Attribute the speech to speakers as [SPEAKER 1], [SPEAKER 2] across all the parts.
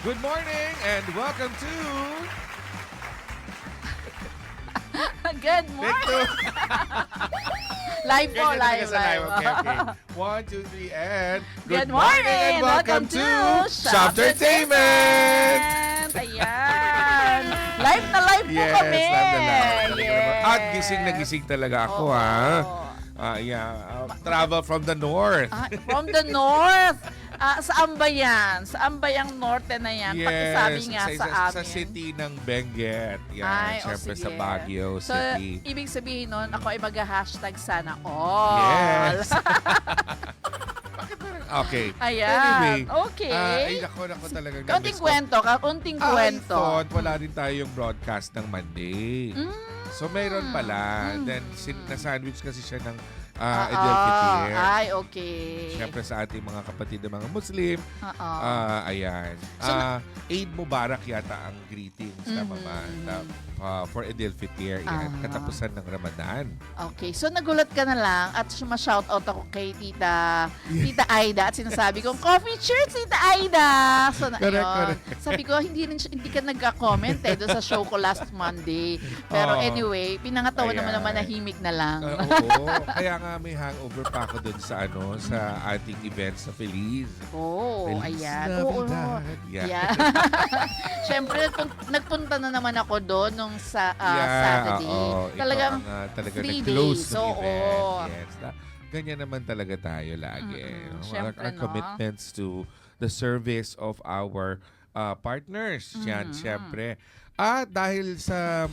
[SPEAKER 1] Good morning and welcome to
[SPEAKER 2] Good
[SPEAKER 1] Take
[SPEAKER 2] morning.
[SPEAKER 1] Two.
[SPEAKER 2] Live po,
[SPEAKER 1] Ganyan talaga
[SPEAKER 2] live.
[SPEAKER 1] sa live. Okay. 1, 2, 3, and
[SPEAKER 2] Good morning
[SPEAKER 1] and welcome to Shop
[SPEAKER 2] Entertainment.
[SPEAKER 1] Entertainment.
[SPEAKER 2] Ayan. Live na live po
[SPEAKER 1] Yes,
[SPEAKER 2] kami.
[SPEAKER 1] live na live. Talaga naman.
[SPEAKER 2] Yes.
[SPEAKER 1] At gising na gising talaga ako,
[SPEAKER 2] Oo.
[SPEAKER 1] ha? Travel from the north.
[SPEAKER 2] From the north. Saan ba yan? Saan ba yung norte na yan? Pakisabi nga sa amin.
[SPEAKER 1] Sa city ng Benguet. Yan,
[SPEAKER 2] Ay,
[SPEAKER 1] syempre sa
[SPEAKER 2] sige.
[SPEAKER 1] Baguio
[SPEAKER 2] So,
[SPEAKER 1] City.
[SPEAKER 2] ibig sabihin nun, ako ay mag-hashtag sana all.
[SPEAKER 1] Yes. Okay.
[SPEAKER 2] Ayan.
[SPEAKER 1] Anyway,
[SPEAKER 2] Okay.
[SPEAKER 1] ay, nako talaga.
[SPEAKER 2] Kaunting kwento, kaunting kwento.
[SPEAKER 1] I thought wala rin tayong broadcast ng Monday. So, mayroon pala. Then, na-sandwich kasi siya ng Idel Fitir.
[SPEAKER 2] Ay, okay.
[SPEAKER 1] Siyempre sa ating mga kapatid na mga Muslim.
[SPEAKER 2] Oo.
[SPEAKER 1] Ayan.
[SPEAKER 2] So,
[SPEAKER 1] Eid Mubarak yata ang greetings. Tama ba? For Idel Fitir. Yan. Katapusan ng Ramadan.
[SPEAKER 2] Okay. So, nagulat ka na lang at ma-shoutout ako kay Tita Aida at sinasabi kong, coffee cheers, Tita Aida! So,
[SPEAKER 1] Correct.
[SPEAKER 2] sabi ko, hindi ka nagka-comment doon sa show ko last Monday. Pero anyway, pinangatawa naman
[SPEAKER 1] Ayan.
[SPEAKER 2] manahimik na lang.
[SPEAKER 1] Oo. Kaya nga may hangover pa ako dun sa sa ating event sa Feliz.
[SPEAKER 2] Oh,
[SPEAKER 1] Feliz
[SPEAKER 2] ayan. Oo.
[SPEAKER 1] Navidad. Yeah.
[SPEAKER 2] Yeah. Siyempre, nagpunta na naman ako doon nung Saturday.
[SPEAKER 1] Oo.
[SPEAKER 2] Talagang
[SPEAKER 1] ikaw ang, talaga
[SPEAKER 2] 3
[SPEAKER 1] nag-close
[SPEAKER 2] days.
[SPEAKER 1] ng
[SPEAKER 2] Oo.
[SPEAKER 1] event. Yes. Ganyan naman talaga tayo lagi.
[SPEAKER 2] Siyempre,
[SPEAKER 1] Our commitments to the service of our partners. Yan, siyempre. Dahil sa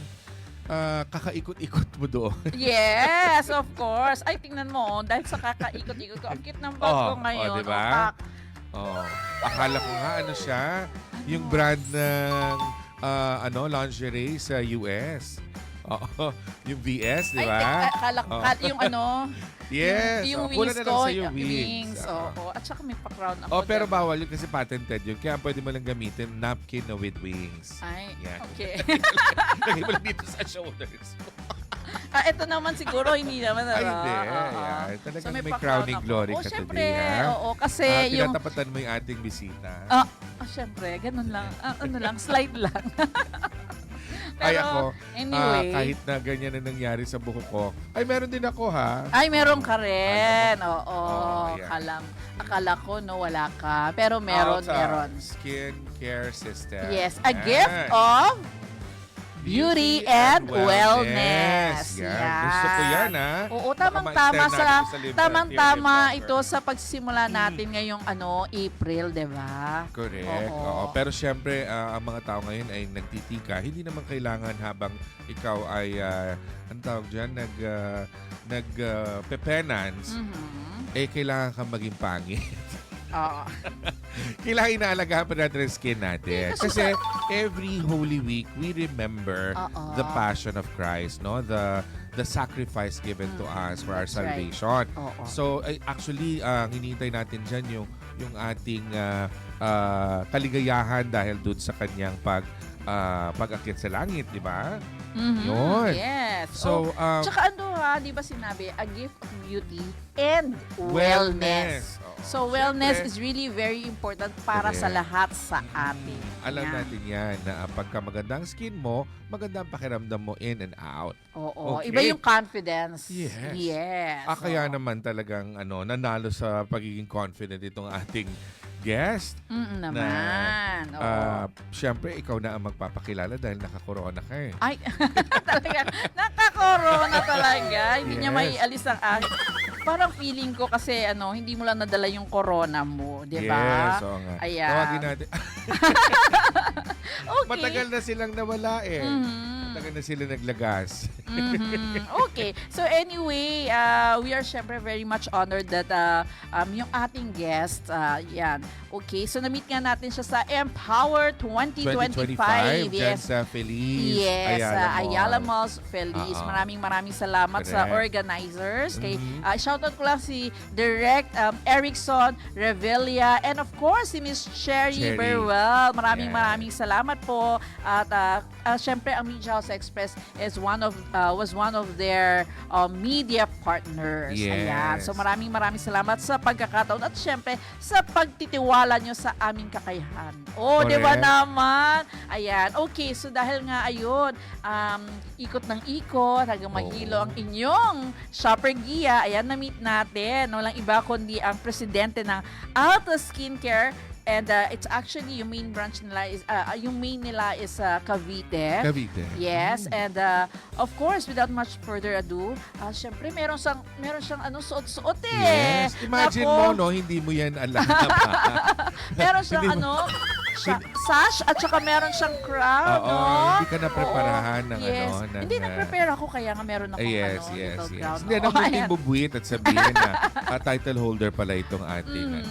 [SPEAKER 1] kakaikot-ikot mo doon.
[SPEAKER 2] Yes, of course. Ay, tingnan mo, dahil sa kakaikot-ikot ko, ang cute ng bag ko ngayon.
[SPEAKER 1] Diba?
[SPEAKER 2] Opak.
[SPEAKER 1] Akala ko nga siya, yung brand ng lingerie sa US. Oo, yung VS, di
[SPEAKER 2] Ay,
[SPEAKER 1] ba?
[SPEAKER 2] akala ko, yung
[SPEAKER 1] Yes.
[SPEAKER 2] yung
[SPEAKER 1] Kulang
[SPEAKER 2] wings
[SPEAKER 1] na lang
[SPEAKER 2] ko,
[SPEAKER 1] sa'yo,
[SPEAKER 2] yung wings. Oo. At saka may pa-crown ako.
[SPEAKER 1] Pero
[SPEAKER 2] dyan.
[SPEAKER 1] bawal yun kasi patented yun. Kaya pwede mo lang gamitin napkin na with wings.
[SPEAKER 2] Ay,
[SPEAKER 1] Yan.
[SPEAKER 2] okay.
[SPEAKER 1] Lagay mo lang dito sa shoulders.
[SPEAKER 2] Ito naman siguro, hindi naman.
[SPEAKER 1] Ay, hindi.
[SPEAKER 2] Oo.
[SPEAKER 1] Yan. Talagang may
[SPEAKER 2] pa-crown
[SPEAKER 1] crowning
[SPEAKER 2] ako.
[SPEAKER 1] glory ka
[SPEAKER 2] syempre,
[SPEAKER 1] today, ha?
[SPEAKER 2] oo. Kasi yung...
[SPEAKER 1] Tinatapatan mo yung ating bisita.
[SPEAKER 2] Syempre, ganun lang. Slide lang.
[SPEAKER 1] Ay,
[SPEAKER 2] Pero,
[SPEAKER 1] ako,
[SPEAKER 2] anyway.
[SPEAKER 1] kahit na ganyan na nangyari sa buhok ko, ay meron din ako, ha?
[SPEAKER 2] Ay, meron ka rin. Oo.
[SPEAKER 1] Yeah.
[SPEAKER 2] Akala ko, no, wala ka. Pero meron.
[SPEAKER 1] Skin care system.
[SPEAKER 2] Yes, a gift of beauty and wellness.
[SPEAKER 1] Yan. Gusto ko yan, ha?
[SPEAKER 2] Oo,
[SPEAKER 1] Baka
[SPEAKER 2] tamang-tama
[SPEAKER 1] ma-extend natin sa
[SPEAKER 2] tamang-tama
[SPEAKER 1] Liberty
[SPEAKER 2] ito sa pagsisimula natin ngayong April, 'di ba?
[SPEAKER 1] Correct. Oo. Pero syempre, ang mga tao ngayon ay nagtitika. Hindi naman kailangan habang ikaw ay, ang tawag dyan, nag-pepenance, kailangan kang maging pangit.
[SPEAKER 2] Oo.
[SPEAKER 1] Kailangan inaalagaan pa natin ang skin natin. Kasi every Holy Week, we remember the passion of Christ, no? The sacrifice given to us for our
[SPEAKER 2] That's right.
[SPEAKER 1] salvation.
[SPEAKER 2] Oo.
[SPEAKER 1] So, hinihintay natin dyan yung ating kaligayahan dahil dun sa kanyang pag-akyat sa langit, di ba? Yun.
[SPEAKER 2] Yes.
[SPEAKER 1] So,
[SPEAKER 2] Tsaka di ba sinabi, a gift of beauty and wellness.
[SPEAKER 1] Oo.
[SPEAKER 2] So, wellness
[SPEAKER 1] Siyempre,
[SPEAKER 2] is really very important para sa
[SPEAKER 1] Correct.
[SPEAKER 2] lahat sa atin.
[SPEAKER 1] alam
[SPEAKER 2] Yan.
[SPEAKER 1] natin yan na pagka maganda ang skin mo, maganda ang pakiramdam mo in and out.
[SPEAKER 2] Oo.
[SPEAKER 1] Okay.
[SPEAKER 2] Iba yung confidence.
[SPEAKER 1] Yes.
[SPEAKER 2] Yes.
[SPEAKER 1] Kaya
[SPEAKER 2] Oo.
[SPEAKER 1] naman talagang nanalo sa pagiging confident itong ating guest.
[SPEAKER 2] Naman. Oo.
[SPEAKER 1] Siyempre, ikaw na ang magpapakilala dahil nakakorona ka eh.
[SPEAKER 2] Ay, talaga. Nakakorona talaga. Hindi niya
[SPEAKER 1] Yes.
[SPEAKER 2] maialis ang parang feeling ko kasi hindi mo lang nadala yung corona mo, 'di ba?
[SPEAKER 1] Yes, oo nga.
[SPEAKER 2] Ayan.
[SPEAKER 1] Tawagin natin.
[SPEAKER 2] Okay.
[SPEAKER 1] Matagal na silang nawala eh.
[SPEAKER 2] Mhm.
[SPEAKER 1] Matagal na sila naglagas.
[SPEAKER 2] Okay. So anyway, we are syempre very much honored that yung ating guest, yan. Okay, so na-meet nga natin siya sa Empower 2025.
[SPEAKER 1] Dyan
[SPEAKER 2] Yes.
[SPEAKER 1] sa Feliz.
[SPEAKER 2] Yes, Ayala
[SPEAKER 1] Mall.
[SPEAKER 2] Malls Feliz.
[SPEAKER 1] Oo.
[SPEAKER 2] Maraming salamat sa
[SPEAKER 1] Correct.
[SPEAKER 2] organizers. Kay
[SPEAKER 1] Mhm.
[SPEAKER 2] shoutout ko lang si Direct Erickson Revelia and of course si Miss Cherry
[SPEAKER 1] Cherry.
[SPEAKER 2] Burwell.
[SPEAKER 1] Yes.
[SPEAKER 2] Maraming salamat po at syempre, ang Media House Express is was one of their media partners.
[SPEAKER 1] Yes.
[SPEAKER 2] Ayan. So maraming salamat sa pagkakataon at syempre sa pagtitiwala nyo sa aming kakayahan. Oh, di ba
[SPEAKER 1] Correct.
[SPEAKER 2] naman? Ayan. Okay, so dahil nga ayun, ikot ng ikot hanggang mahilo ang inyong shopper Gia. Ayan, na-meet natin. Walang iba kundi ang presidente ng Alta Skincare. And it's actually yung main branch nila is Cavite.
[SPEAKER 1] Cavite.
[SPEAKER 2] Yes, and of course, without much further ado, syempre meron siyang suot-suot eh.
[SPEAKER 1] Yes. Imagine
[SPEAKER 2] Nako,
[SPEAKER 1] mo, no, hindi mo yan alam.
[SPEAKER 2] meron siyang
[SPEAKER 1] Hindi mo-
[SPEAKER 2] sash at saka meron siyang crown,
[SPEAKER 1] Oo,
[SPEAKER 2] no?
[SPEAKER 1] hindi ka napreparahan ng
[SPEAKER 2] yes.
[SPEAKER 1] ano. ng,
[SPEAKER 2] Hindi, nag-prepare ako kaya nga meron akong
[SPEAKER 1] yes.
[SPEAKER 2] little crown.
[SPEAKER 1] Hindi,
[SPEAKER 2] Oo,
[SPEAKER 1] nang munting
[SPEAKER 2] ayan.
[SPEAKER 1] bubuit at sabihin na title holder pala itong ating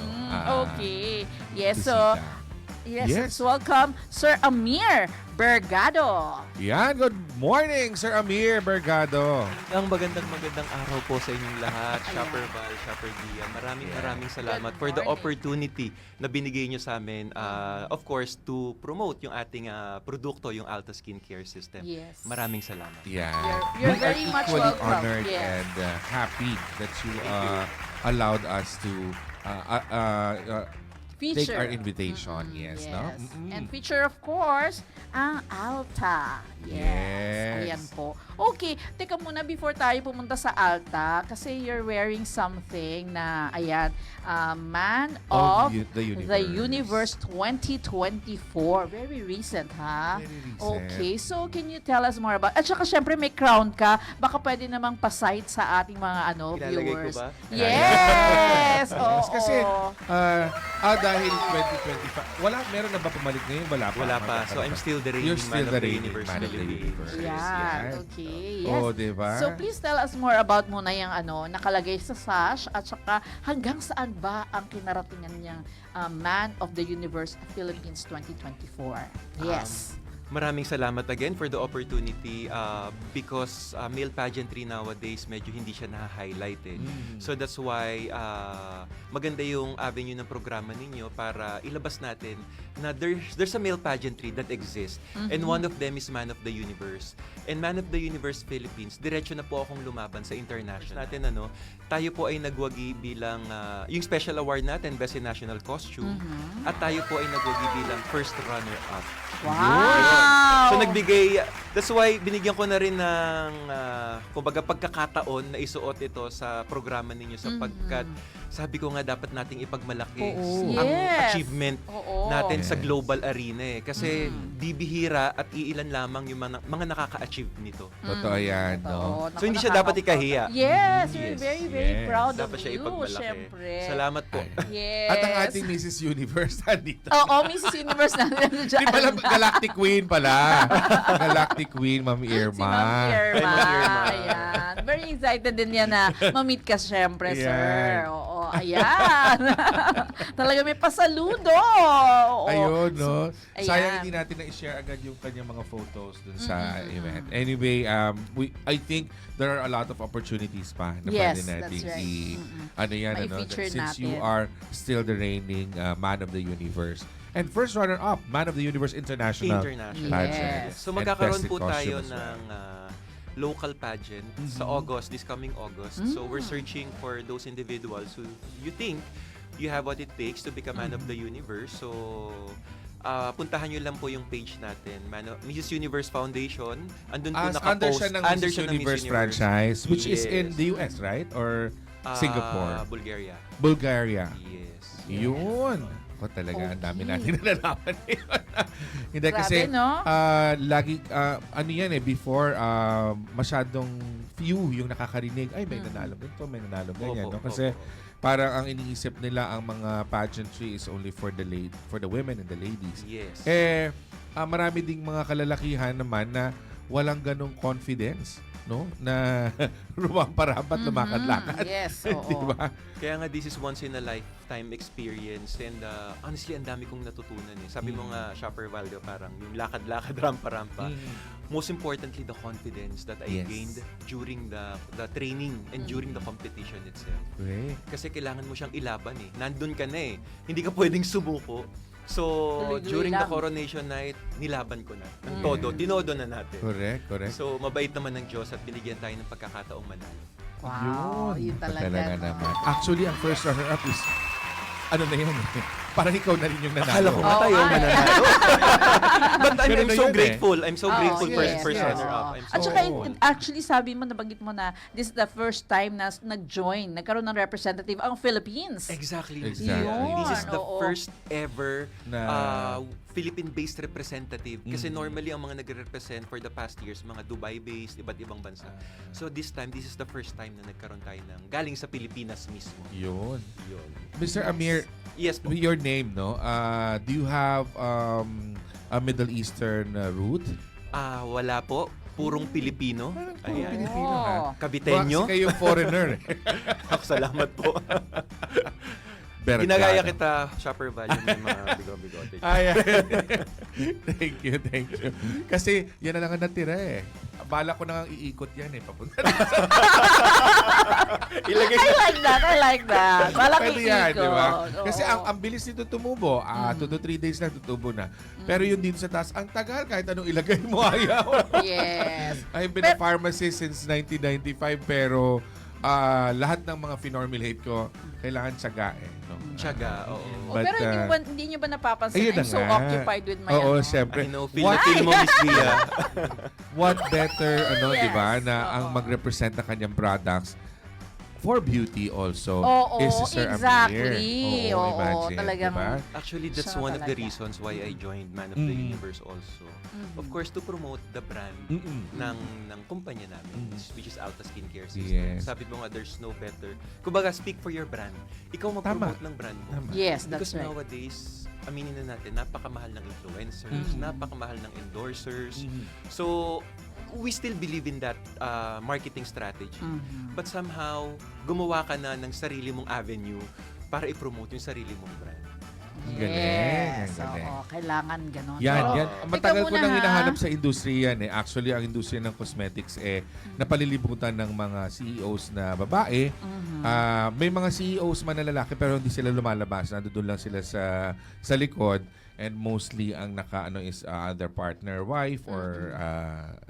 [SPEAKER 2] Okay. Yes, so,
[SPEAKER 1] bisita.
[SPEAKER 2] yes,
[SPEAKER 1] Yes.
[SPEAKER 2] welcome, Sir Amir Bergado.
[SPEAKER 1] Yan, good morning, Sir Amir Bergado.
[SPEAKER 3] Ang magandang araw po sa inyong lahat,
[SPEAKER 2] Ayan.
[SPEAKER 3] Shopper Val, Shopper Gia. Maraming salamat
[SPEAKER 2] Good
[SPEAKER 3] for the
[SPEAKER 2] morning.
[SPEAKER 3] opportunity na binigay nyo sa amin. Of course, to promote yung ating produkto, yung Alta Skincare System.
[SPEAKER 2] Yes.
[SPEAKER 3] Maraming salamat.
[SPEAKER 1] Yeah.
[SPEAKER 2] You're
[SPEAKER 1] We are
[SPEAKER 2] very much
[SPEAKER 1] equally
[SPEAKER 2] welcome.
[SPEAKER 1] honored
[SPEAKER 2] Yes.
[SPEAKER 1] and happy that you allowed us to take our invitation. Yes, no? Mm-mm.
[SPEAKER 2] And feature, of course, ang Alta.
[SPEAKER 1] Yes.
[SPEAKER 2] Ayan po. Okay, teka muna before tayo pumunta sa Alta, kasi you're wearing something na, ayan, Man of
[SPEAKER 1] the
[SPEAKER 2] Universe 2024. Very recent, ha?
[SPEAKER 1] Very recent.
[SPEAKER 2] Okay, so can you tell us more about... At saka syempre may crown ka, baka pwede namang pasite sa ating mga
[SPEAKER 3] Ilalagay ko
[SPEAKER 2] viewers.
[SPEAKER 3] ba?
[SPEAKER 2] Yes!
[SPEAKER 1] Yes,
[SPEAKER 2] Oo.
[SPEAKER 1] kasi dahil 2025, meron na ba pumalit ngayon? Wala pa.
[SPEAKER 3] Wala pa. So I'm still the reigning
[SPEAKER 1] You're still
[SPEAKER 3] man of
[SPEAKER 1] the
[SPEAKER 3] the
[SPEAKER 1] reigning
[SPEAKER 3] universe.
[SPEAKER 1] man of the universe.
[SPEAKER 2] Yan,
[SPEAKER 1] Yes.
[SPEAKER 2] okay. Yes.
[SPEAKER 1] Oh, diba?
[SPEAKER 2] So please tell us more about muna yung nakalagay sa sash at saka hanggang saan ba ang kinaratingan niyang Man of the Universe Philippines 2024. Yes.
[SPEAKER 3] Maraming salamat again for the opportunity because male pageantry nowadays medyo hindi siya na-highlight eh. So that's why maganda yung avenue ng programa ninyo para ilabas natin na there's a male pageantry that exists and one of them is Man of the Universe. And Man of the Universe Philippines, diretso na po akong lumaban sa international. Natin tayo po ay nagwagi bilang yung special award natin Best in National Costume at tayo po ay nagwagi bilang first runner-up.
[SPEAKER 2] Wow!
[SPEAKER 3] So nagbigay, that's why binigyan ko na rin ng kumbaga pagkakataon na isuot ito sa programa ninyo sapagkat sabi ko nga dapat nating ipagmalaki ang
[SPEAKER 2] Yes.
[SPEAKER 3] achievement
[SPEAKER 2] Oo.
[SPEAKER 3] natin sa
[SPEAKER 1] Yes.
[SPEAKER 3] global arena eh. Kasi bibihira at iilan lamang yung mga nakaka-achieve nito.
[SPEAKER 1] Totoo yan, no?
[SPEAKER 2] Totoo.
[SPEAKER 3] So hindi siya
[SPEAKER 2] Naku,
[SPEAKER 3] dapat ikahiya.
[SPEAKER 2] Yes, we're
[SPEAKER 3] Yes.
[SPEAKER 2] very
[SPEAKER 1] Yes.
[SPEAKER 2] proud
[SPEAKER 3] Dapat
[SPEAKER 2] of
[SPEAKER 3] siya
[SPEAKER 2] you,
[SPEAKER 3] ipagmalaki.
[SPEAKER 2] syempre.
[SPEAKER 3] Salamat po.
[SPEAKER 2] Yes.
[SPEAKER 1] At ang ating Mrs. Universe nandito.
[SPEAKER 2] Oo, Mrs. Universe na dyan.
[SPEAKER 1] Di pala, Galactic Queen pala. Galactic Queen, Ma'am Irma.
[SPEAKER 2] Si Ma'am Irma.
[SPEAKER 3] Ma'am Irma.
[SPEAKER 2] Ayan. Very excited din yan na ma-meet ka syempre,
[SPEAKER 1] Ayan.
[SPEAKER 2] sir. Oo, ayan. Talaga may pasaludo. Oo.
[SPEAKER 1] Ayun, no?
[SPEAKER 2] Ayan.
[SPEAKER 1] Sayang hindi natin na-share agad yung kanyang mga photos dun sa event. Anyway, I think there are a lot of opportunities pa na
[SPEAKER 2] Yes,
[SPEAKER 1] pwede natin
[SPEAKER 2] that's right.
[SPEAKER 1] that
[SPEAKER 2] Ma-feature
[SPEAKER 1] since you
[SPEAKER 2] natin.
[SPEAKER 1] are still the reigning Man of the Universe. And first runner-up, Man of the Universe International.
[SPEAKER 3] International.
[SPEAKER 2] Yes.
[SPEAKER 3] So
[SPEAKER 1] And
[SPEAKER 3] magkakaroon
[SPEAKER 1] Best in
[SPEAKER 3] po tayo
[SPEAKER 1] Costume as well.
[SPEAKER 3] ng local pageant sa August, this coming August. So we're searching for those individuals who you think you have what it takes to become Man of the Universe. So puntahan nyo lang po yung page natin, Mrs. Universe Foundation. Andun po
[SPEAKER 1] Under
[SPEAKER 3] nakapost.
[SPEAKER 1] siya ng Mrs. Universe franchise, which is in
[SPEAKER 3] Yes.
[SPEAKER 1] the US, right? Or Singapore?
[SPEAKER 3] Bulgaria.
[SPEAKER 1] Bulgaria.
[SPEAKER 3] Yes.
[SPEAKER 1] Yun. O talaga, ang dami natin nalalaman ngayon. Hindi
[SPEAKER 2] Grabe,
[SPEAKER 1] kasi,
[SPEAKER 2] no?
[SPEAKER 1] lagi, ano yan before, masyadong few yung nakakarinig, ay may nanalo ganito, may nanalo ganyan. No?
[SPEAKER 3] Opo,
[SPEAKER 1] Kasi
[SPEAKER 3] opo.
[SPEAKER 1] parang ang iniisip nila ang mga pageantry is only for the women and the ladies.
[SPEAKER 3] Yes.
[SPEAKER 1] Marami ding mga kalalakihan naman na walang ganong confidence, no? Na rumamparampat, lumakad-lakad.
[SPEAKER 2] Yes, oo.
[SPEAKER 1] Diba?
[SPEAKER 3] Kaya nga, this is once in a lifetime experience and honestly, ang dami kong natutunan eh. Sabi mo nga, Shopper Valdo, parang yung lakad-lakad, rampa-rampa. Most importantly, the confidence that I
[SPEAKER 1] Yes.
[SPEAKER 3] gained during the training and during the competition itself.
[SPEAKER 1] Okay.
[SPEAKER 3] Kasi kailangan mo siyang ilaban eh. Nandun ka na eh. Hindi ka pwedeng sumuko. So,
[SPEAKER 2] Tuloy-tuloy
[SPEAKER 3] during the
[SPEAKER 2] lang.
[SPEAKER 3] coronation night, nilaban ko na. Ng todo, tinodo na natin.
[SPEAKER 1] Correct.
[SPEAKER 3] So, mabait naman ng Diyos at binigyan tayo ng pagkakataong manalo.
[SPEAKER 2] Wow, yun talaga. no?
[SPEAKER 1] naman. Actually, ang first runner-up is, ano na yan eh. Parang ikaw na rin yung nanalo.
[SPEAKER 3] Akala ko
[SPEAKER 2] Oo,
[SPEAKER 3] tayo
[SPEAKER 2] nga eh.
[SPEAKER 3] mananalo. But I'm
[SPEAKER 1] Ganun na
[SPEAKER 3] so
[SPEAKER 1] yun eh.
[SPEAKER 3] grateful. I'm so
[SPEAKER 2] Oo,
[SPEAKER 3] grateful for
[SPEAKER 1] yes,
[SPEAKER 3] first
[SPEAKER 1] yes.
[SPEAKER 3] runner-up. I'm so
[SPEAKER 2] At saka,
[SPEAKER 3] grateful.
[SPEAKER 2] actually, sabi mo, nabanggit mo na this is the first time na nag-join, nagkaroon ng representative ang Philippines.
[SPEAKER 3] Exactly.
[SPEAKER 1] Exactly.
[SPEAKER 3] This is the
[SPEAKER 2] Oo.
[SPEAKER 3] first ever
[SPEAKER 1] Na-
[SPEAKER 3] Philippine-based representative. Kasi normally, ang mga nagre-represent for the past years, mga Dubai-based, iba't ibang bansa. So this time, this is the first time na nagkaroon tayo ng galing sa Pilipinas mismo.
[SPEAKER 1] Yun.
[SPEAKER 3] Yun.
[SPEAKER 1] Mr. Amir,
[SPEAKER 3] Yes po.
[SPEAKER 1] with your name, no? Do you have a Middle Eastern root?
[SPEAKER 3] Wala po. Purong Pilipino. Ayan.
[SPEAKER 1] Pilipino, ha?
[SPEAKER 2] Oh.
[SPEAKER 3] Kabitenyo.
[SPEAKER 1] Kasi kayo foreigner.
[SPEAKER 3] Salamat po.
[SPEAKER 1] Berkado.
[SPEAKER 3] Ginagaya kita, Shopper Value, may mga bigo-bigote.
[SPEAKER 1] Ay, thank you. Kasi yan na lang ang natira eh. Bala ko na nga iikot yan eh. Papunta na.
[SPEAKER 3] Ilagay
[SPEAKER 2] I like that. Malaki
[SPEAKER 1] Pwede yan, di ba?
[SPEAKER 2] ikot.
[SPEAKER 1] Kasi
[SPEAKER 2] Oo.
[SPEAKER 1] ang bilis nito tumubo. 2 to 3 days lang tutubo na. Pero yung dito sa taas, ang tagal. Kahit anong ilagay mo, ayaw.
[SPEAKER 2] Yes.
[SPEAKER 1] I've been a pharmacist since 1995 pero lahat ng mga finormulate ko, kailangan tsaga eh. No?
[SPEAKER 3] Tiyaga, oo.
[SPEAKER 1] But,
[SPEAKER 2] Pero hindi nyo ba napapansin?
[SPEAKER 1] ayun
[SPEAKER 2] I'm
[SPEAKER 1] na
[SPEAKER 2] so
[SPEAKER 1] nga.
[SPEAKER 2] occupied with my
[SPEAKER 1] Oo,
[SPEAKER 2] ano.
[SPEAKER 1] syempre.
[SPEAKER 3] I know,
[SPEAKER 1] What,
[SPEAKER 3] feel mo, Miss Gia.
[SPEAKER 1] what better,
[SPEAKER 2] Yes,
[SPEAKER 1] di ba, na
[SPEAKER 2] oo.
[SPEAKER 1] ang mag-represent ng kanyang products for beauty also
[SPEAKER 2] Oo,
[SPEAKER 1] is si Sir
[SPEAKER 2] exactly.
[SPEAKER 1] Amir.
[SPEAKER 2] Oo,
[SPEAKER 1] imagine,
[SPEAKER 2] talagang-
[SPEAKER 1] diba?
[SPEAKER 3] Actually, that's
[SPEAKER 2] Siya
[SPEAKER 3] one of the
[SPEAKER 2] talaga.
[SPEAKER 3] reasons why I joined Man of the
[SPEAKER 1] Mhm.
[SPEAKER 3] Universe also. Of course, to promote the brand ng kumpanya namin, which is Alta Skincare System.
[SPEAKER 1] Yes.
[SPEAKER 3] Sabi mo nga, there's no better. Kumbaga, speak for your brand. Ikaw mag-promote ng brand mo.
[SPEAKER 1] Tama.
[SPEAKER 2] Yes, that's
[SPEAKER 3] Because
[SPEAKER 2] right.
[SPEAKER 3] nowadays, aminin na natin, napakamahal ng influencers, napakamahal ng endorsers. So, we still believe in that marketing strategy. But somehow, gumawa ka na ng sarili mong avenue para i-promote yung sarili mong brand.
[SPEAKER 1] Ang galing,
[SPEAKER 2] Yes.
[SPEAKER 1] ang galing.
[SPEAKER 2] Oo, kailangan ganon.
[SPEAKER 1] Yan,
[SPEAKER 2] Oo.
[SPEAKER 1] yan. Matagal
[SPEAKER 2] Teka
[SPEAKER 1] ko
[SPEAKER 2] muna,
[SPEAKER 1] nang
[SPEAKER 2] ha?
[SPEAKER 1] hinahanap sa industriya yan eh. Actually, ang industriya ng cosmetics napalilibutan ng mga CEOs na babae. May mga CEOs man na lalaki pero hindi sila lumalabas. Nandoon lang sila sa likod. And mostly ang naka-ano is their partner, wife, or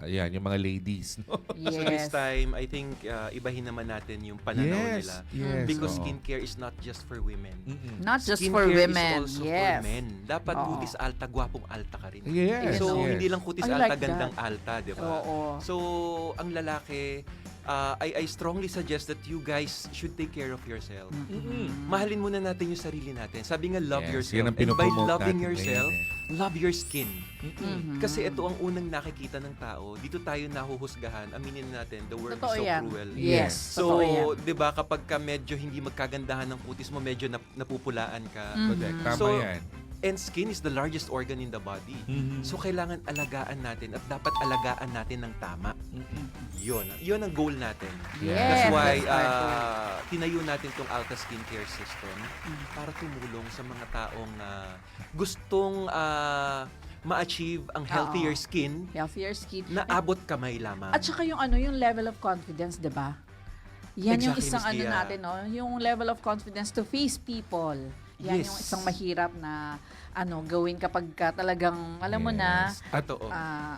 [SPEAKER 1] yan, yung mga ladies. No?
[SPEAKER 3] So this
[SPEAKER 2] Yes.
[SPEAKER 3] time, I think ibahin naman natin yung pananaw nila.
[SPEAKER 1] yes.
[SPEAKER 3] Because
[SPEAKER 1] oo.
[SPEAKER 3] skincare is not just for women.
[SPEAKER 2] Not just
[SPEAKER 3] Skincare
[SPEAKER 2] for women.
[SPEAKER 3] is also
[SPEAKER 2] Yes.
[SPEAKER 3] for men. Dapat
[SPEAKER 2] Oo.
[SPEAKER 3] kutis alta, gwapong alta ka rin.
[SPEAKER 1] Yes,
[SPEAKER 3] So,
[SPEAKER 1] yes.
[SPEAKER 3] hindi lang kutis
[SPEAKER 2] I
[SPEAKER 3] alta,
[SPEAKER 2] like
[SPEAKER 3] gandang
[SPEAKER 2] that.
[SPEAKER 3] alta, di ba?
[SPEAKER 2] Oo.
[SPEAKER 3] So, ang lalaki, I strongly suggest that you guys should take care of yourself. Mahalin muna natin yung sarili natin. Sabi nga, love
[SPEAKER 1] Yes,
[SPEAKER 3] yourself.
[SPEAKER 1] yan ang
[SPEAKER 3] And by
[SPEAKER 1] pinopromote
[SPEAKER 3] loving
[SPEAKER 1] natin
[SPEAKER 3] yourself,
[SPEAKER 1] ngayon
[SPEAKER 3] love your skin. Kasi ito ang unang nakikita ng tao. Dito tayo nahuhusgahan. Aminin natin, the world
[SPEAKER 2] Totoo
[SPEAKER 3] is so
[SPEAKER 2] yan.
[SPEAKER 3] cruel.
[SPEAKER 2] Yes.
[SPEAKER 3] So,
[SPEAKER 2] totoo yan.
[SPEAKER 3] 'di ba kapag ka medyo hindi magkagandahan ng kutis mo, medyo napupulaan ka.
[SPEAKER 1] Correct. Tama
[SPEAKER 3] So,
[SPEAKER 1] yan.
[SPEAKER 3] And skin is the largest organ in the body. So kailangan alagaan natin at dapat alagaan natin ng tama. Yun ang goal natin.
[SPEAKER 2] Yes,
[SPEAKER 3] That's why
[SPEAKER 2] that's right.
[SPEAKER 3] tinayo natin tong Alta Skincare System para tumulong sa mga taong gustong ma-achieve ang healthier
[SPEAKER 2] Oo.
[SPEAKER 3] skin
[SPEAKER 2] Healthier skin.
[SPEAKER 3] na abot kamay lamang.
[SPEAKER 2] At saka yung level of confidence, 'di ba? Yan yung
[SPEAKER 3] Exactly,
[SPEAKER 2] isang
[SPEAKER 3] Miss Gia.
[SPEAKER 2] natin, no? Yung level of confidence to face people. Yan
[SPEAKER 3] Yes.
[SPEAKER 2] yung isang mahirap na gawin kapag ka talagang alam mo na
[SPEAKER 1] Yes. At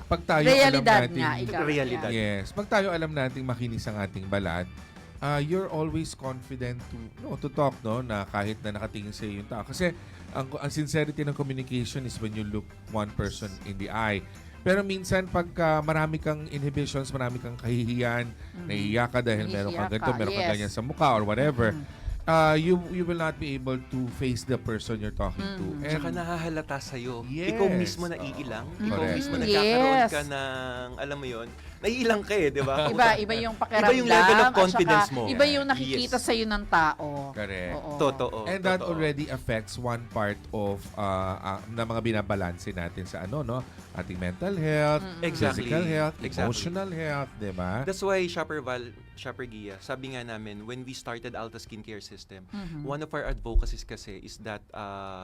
[SPEAKER 1] pag tayo
[SPEAKER 2] realidad
[SPEAKER 1] alam natin,
[SPEAKER 2] nga ikaw.
[SPEAKER 3] Realidad.
[SPEAKER 1] yes, pag tayo alam nating makinis ang ating balat, you're always confident to talk, no, na kahit na nakatingin sa yung tao. Kasi ang sincerity ng communication is when you look one person in the eye. Pero minsan pagka marami kang inhibitions, marami kang kahihiyan, nahihiya ka dahil meron kang
[SPEAKER 2] Nahihiya
[SPEAKER 1] ganito,
[SPEAKER 2] ka,
[SPEAKER 1] meron kang
[SPEAKER 2] yes.
[SPEAKER 1] ganyan sa mukha or whatever, you will not be able to face the person you're talking to. And
[SPEAKER 3] Tsaka nahahalata sa'yo.
[SPEAKER 1] Yes.
[SPEAKER 3] Ikaw mismo naiilang. Ikaw
[SPEAKER 1] Correct.
[SPEAKER 3] mismo
[SPEAKER 2] Yes.
[SPEAKER 3] nagkakaroon ka ng, alam mo yon, naiilang ka eh, di ba?
[SPEAKER 2] Iba yung pakiramdam.
[SPEAKER 3] Iba yung level of
[SPEAKER 2] at
[SPEAKER 3] confidence
[SPEAKER 2] saka
[SPEAKER 3] mo.
[SPEAKER 2] Iba yung nakikita
[SPEAKER 3] Yes.
[SPEAKER 2] sa'yo ng tao.
[SPEAKER 1] Correct.
[SPEAKER 2] Oo.
[SPEAKER 3] Totoo.
[SPEAKER 1] And that
[SPEAKER 3] totoo.
[SPEAKER 1] already affects one part of na mga binabalanse natin sa ating mental health,
[SPEAKER 3] Exactly.
[SPEAKER 1] physical health,
[SPEAKER 3] Exactly.
[SPEAKER 1] emotional health, 'di ba?
[SPEAKER 3] That's why Shopper Gia, sabi nga namin, when we started Alta Skincare System, one of our advocacies kasi is that,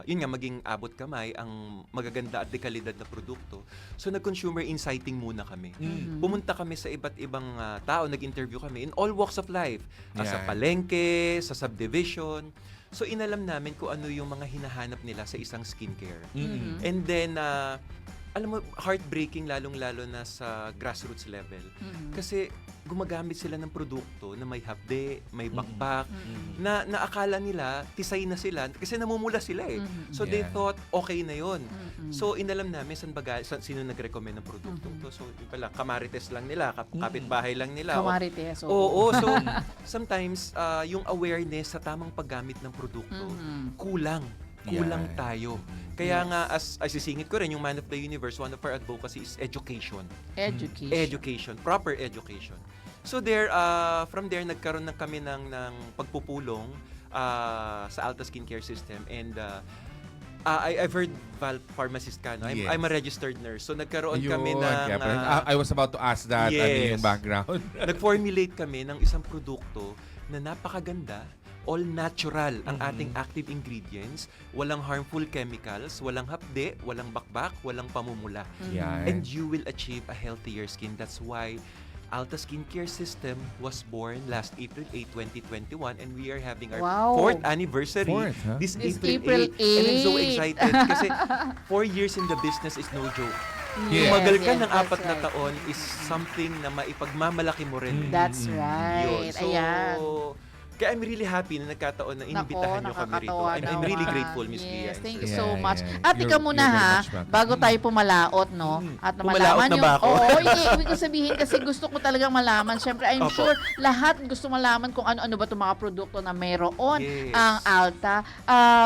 [SPEAKER 3] yun nga, maging abot kamay ang magaganda at dekalidad na produkto. So, nag-consumer insighting muna kami. Pumunta kami sa iba't ibang tao, nag-interview kami in all walks of life. Sa
[SPEAKER 1] Yan.
[SPEAKER 3] palengke, sa subdivision. So inalam namin kung ano yung mga hinahanap nila sa isang skincare.
[SPEAKER 1] Mm-mm.
[SPEAKER 3] And then, alam mo, heartbreaking lalong-lalo na sa grassroots level. Kasi gumagamit sila ng produkto na may hapde, may bakbak, na akala nila, tisay na sila, kasi namumula sila eh. So they
[SPEAKER 1] Yeah.
[SPEAKER 3] thought, okay na yon. So inalam namin sino nag-recommend ng produkto. So yun pala, kamarites lang nila, kapitbahay lang nila.
[SPEAKER 2] Kamarites.
[SPEAKER 3] Oo, so sometimes yung awareness sa tamang paggamit ng produkto, kulang
[SPEAKER 1] Yeah.
[SPEAKER 3] tayo. Kaya nga, as sisingit ko rin, yung Man of the Universe, one of our advocacy is education. Education, proper education. So there, from there, nagkaroon na kami ng pagpupulong sa Alta Skincare System. And I've heard Val Pharmacist ka, no?
[SPEAKER 1] Yes.
[SPEAKER 3] I'm a registered nurse. So nagkaroon kami
[SPEAKER 1] Ayun,
[SPEAKER 3] ng...
[SPEAKER 1] kaya pala- I was about to ask that, ano
[SPEAKER 3] Yes.
[SPEAKER 1] yung background.
[SPEAKER 3] Nag-formulate kami ng isang produkto na napakaganda, all natural ang ating active ingredients, walang harmful chemicals, walang hapde, walang bakbak, walang pamumula.
[SPEAKER 1] Yan.
[SPEAKER 3] And you will achieve a healthier skin. That's why Alta Skincare System was born last April 8, 2021, and we are having our
[SPEAKER 2] Wow.
[SPEAKER 3] 4th anniversary
[SPEAKER 1] Fourth, huh?
[SPEAKER 3] this
[SPEAKER 2] This
[SPEAKER 3] April 8.
[SPEAKER 2] April
[SPEAKER 3] And I'm so
[SPEAKER 2] 8.
[SPEAKER 3] excited kasi 4 years in the business is no joke.
[SPEAKER 1] Yes.
[SPEAKER 3] Tumagal ka ng
[SPEAKER 2] that's
[SPEAKER 3] 4 na
[SPEAKER 2] right.
[SPEAKER 3] taon is something na maipagmamalaki mo rin.
[SPEAKER 2] That's
[SPEAKER 3] Yun.
[SPEAKER 2] right.
[SPEAKER 3] So,
[SPEAKER 2] Ayan.
[SPEAKER 3] kaya I'm really happy na nagkataon na inimbitahan nyo kami rito.
[SPEAKER 2] nakakatawa
[SPEAKER 3] I'm really
[SPEAKER 2] naman.
[SPEAKER 3] grateful, Miss Gia.
[SPEAKER 2] Yes, thank you
[SPEAKER 1] Yeah,
[SPEAKER 2] so much.
[SPEAKER 1] yeah.
[SPEAKER 2] At ikaw muna
[SPEAKER 1] You're very
[SPEAKER 2] ha,
[SPEAKER 1] much welcome.
[SPEAKER 2] bago tayo pumalaot, no? At na
[SPEAKER 3] Pumalaot
[SPEAKER 2] malaman
[SPEAKER 3] na ba ako?
[SPEAKER 2] Oo, hindi, ibig ko sabihin kasi gusto ko talagang malaman. Siyempre, I'm
[SPEAKER 3] Opo.
[SPEAKER 2] sure lahat gusto malaman kung ano-ano ba itong mga produkto na mayroon
[SPEAKER 3] Yes.
[SPEAKER 2] ang Alta.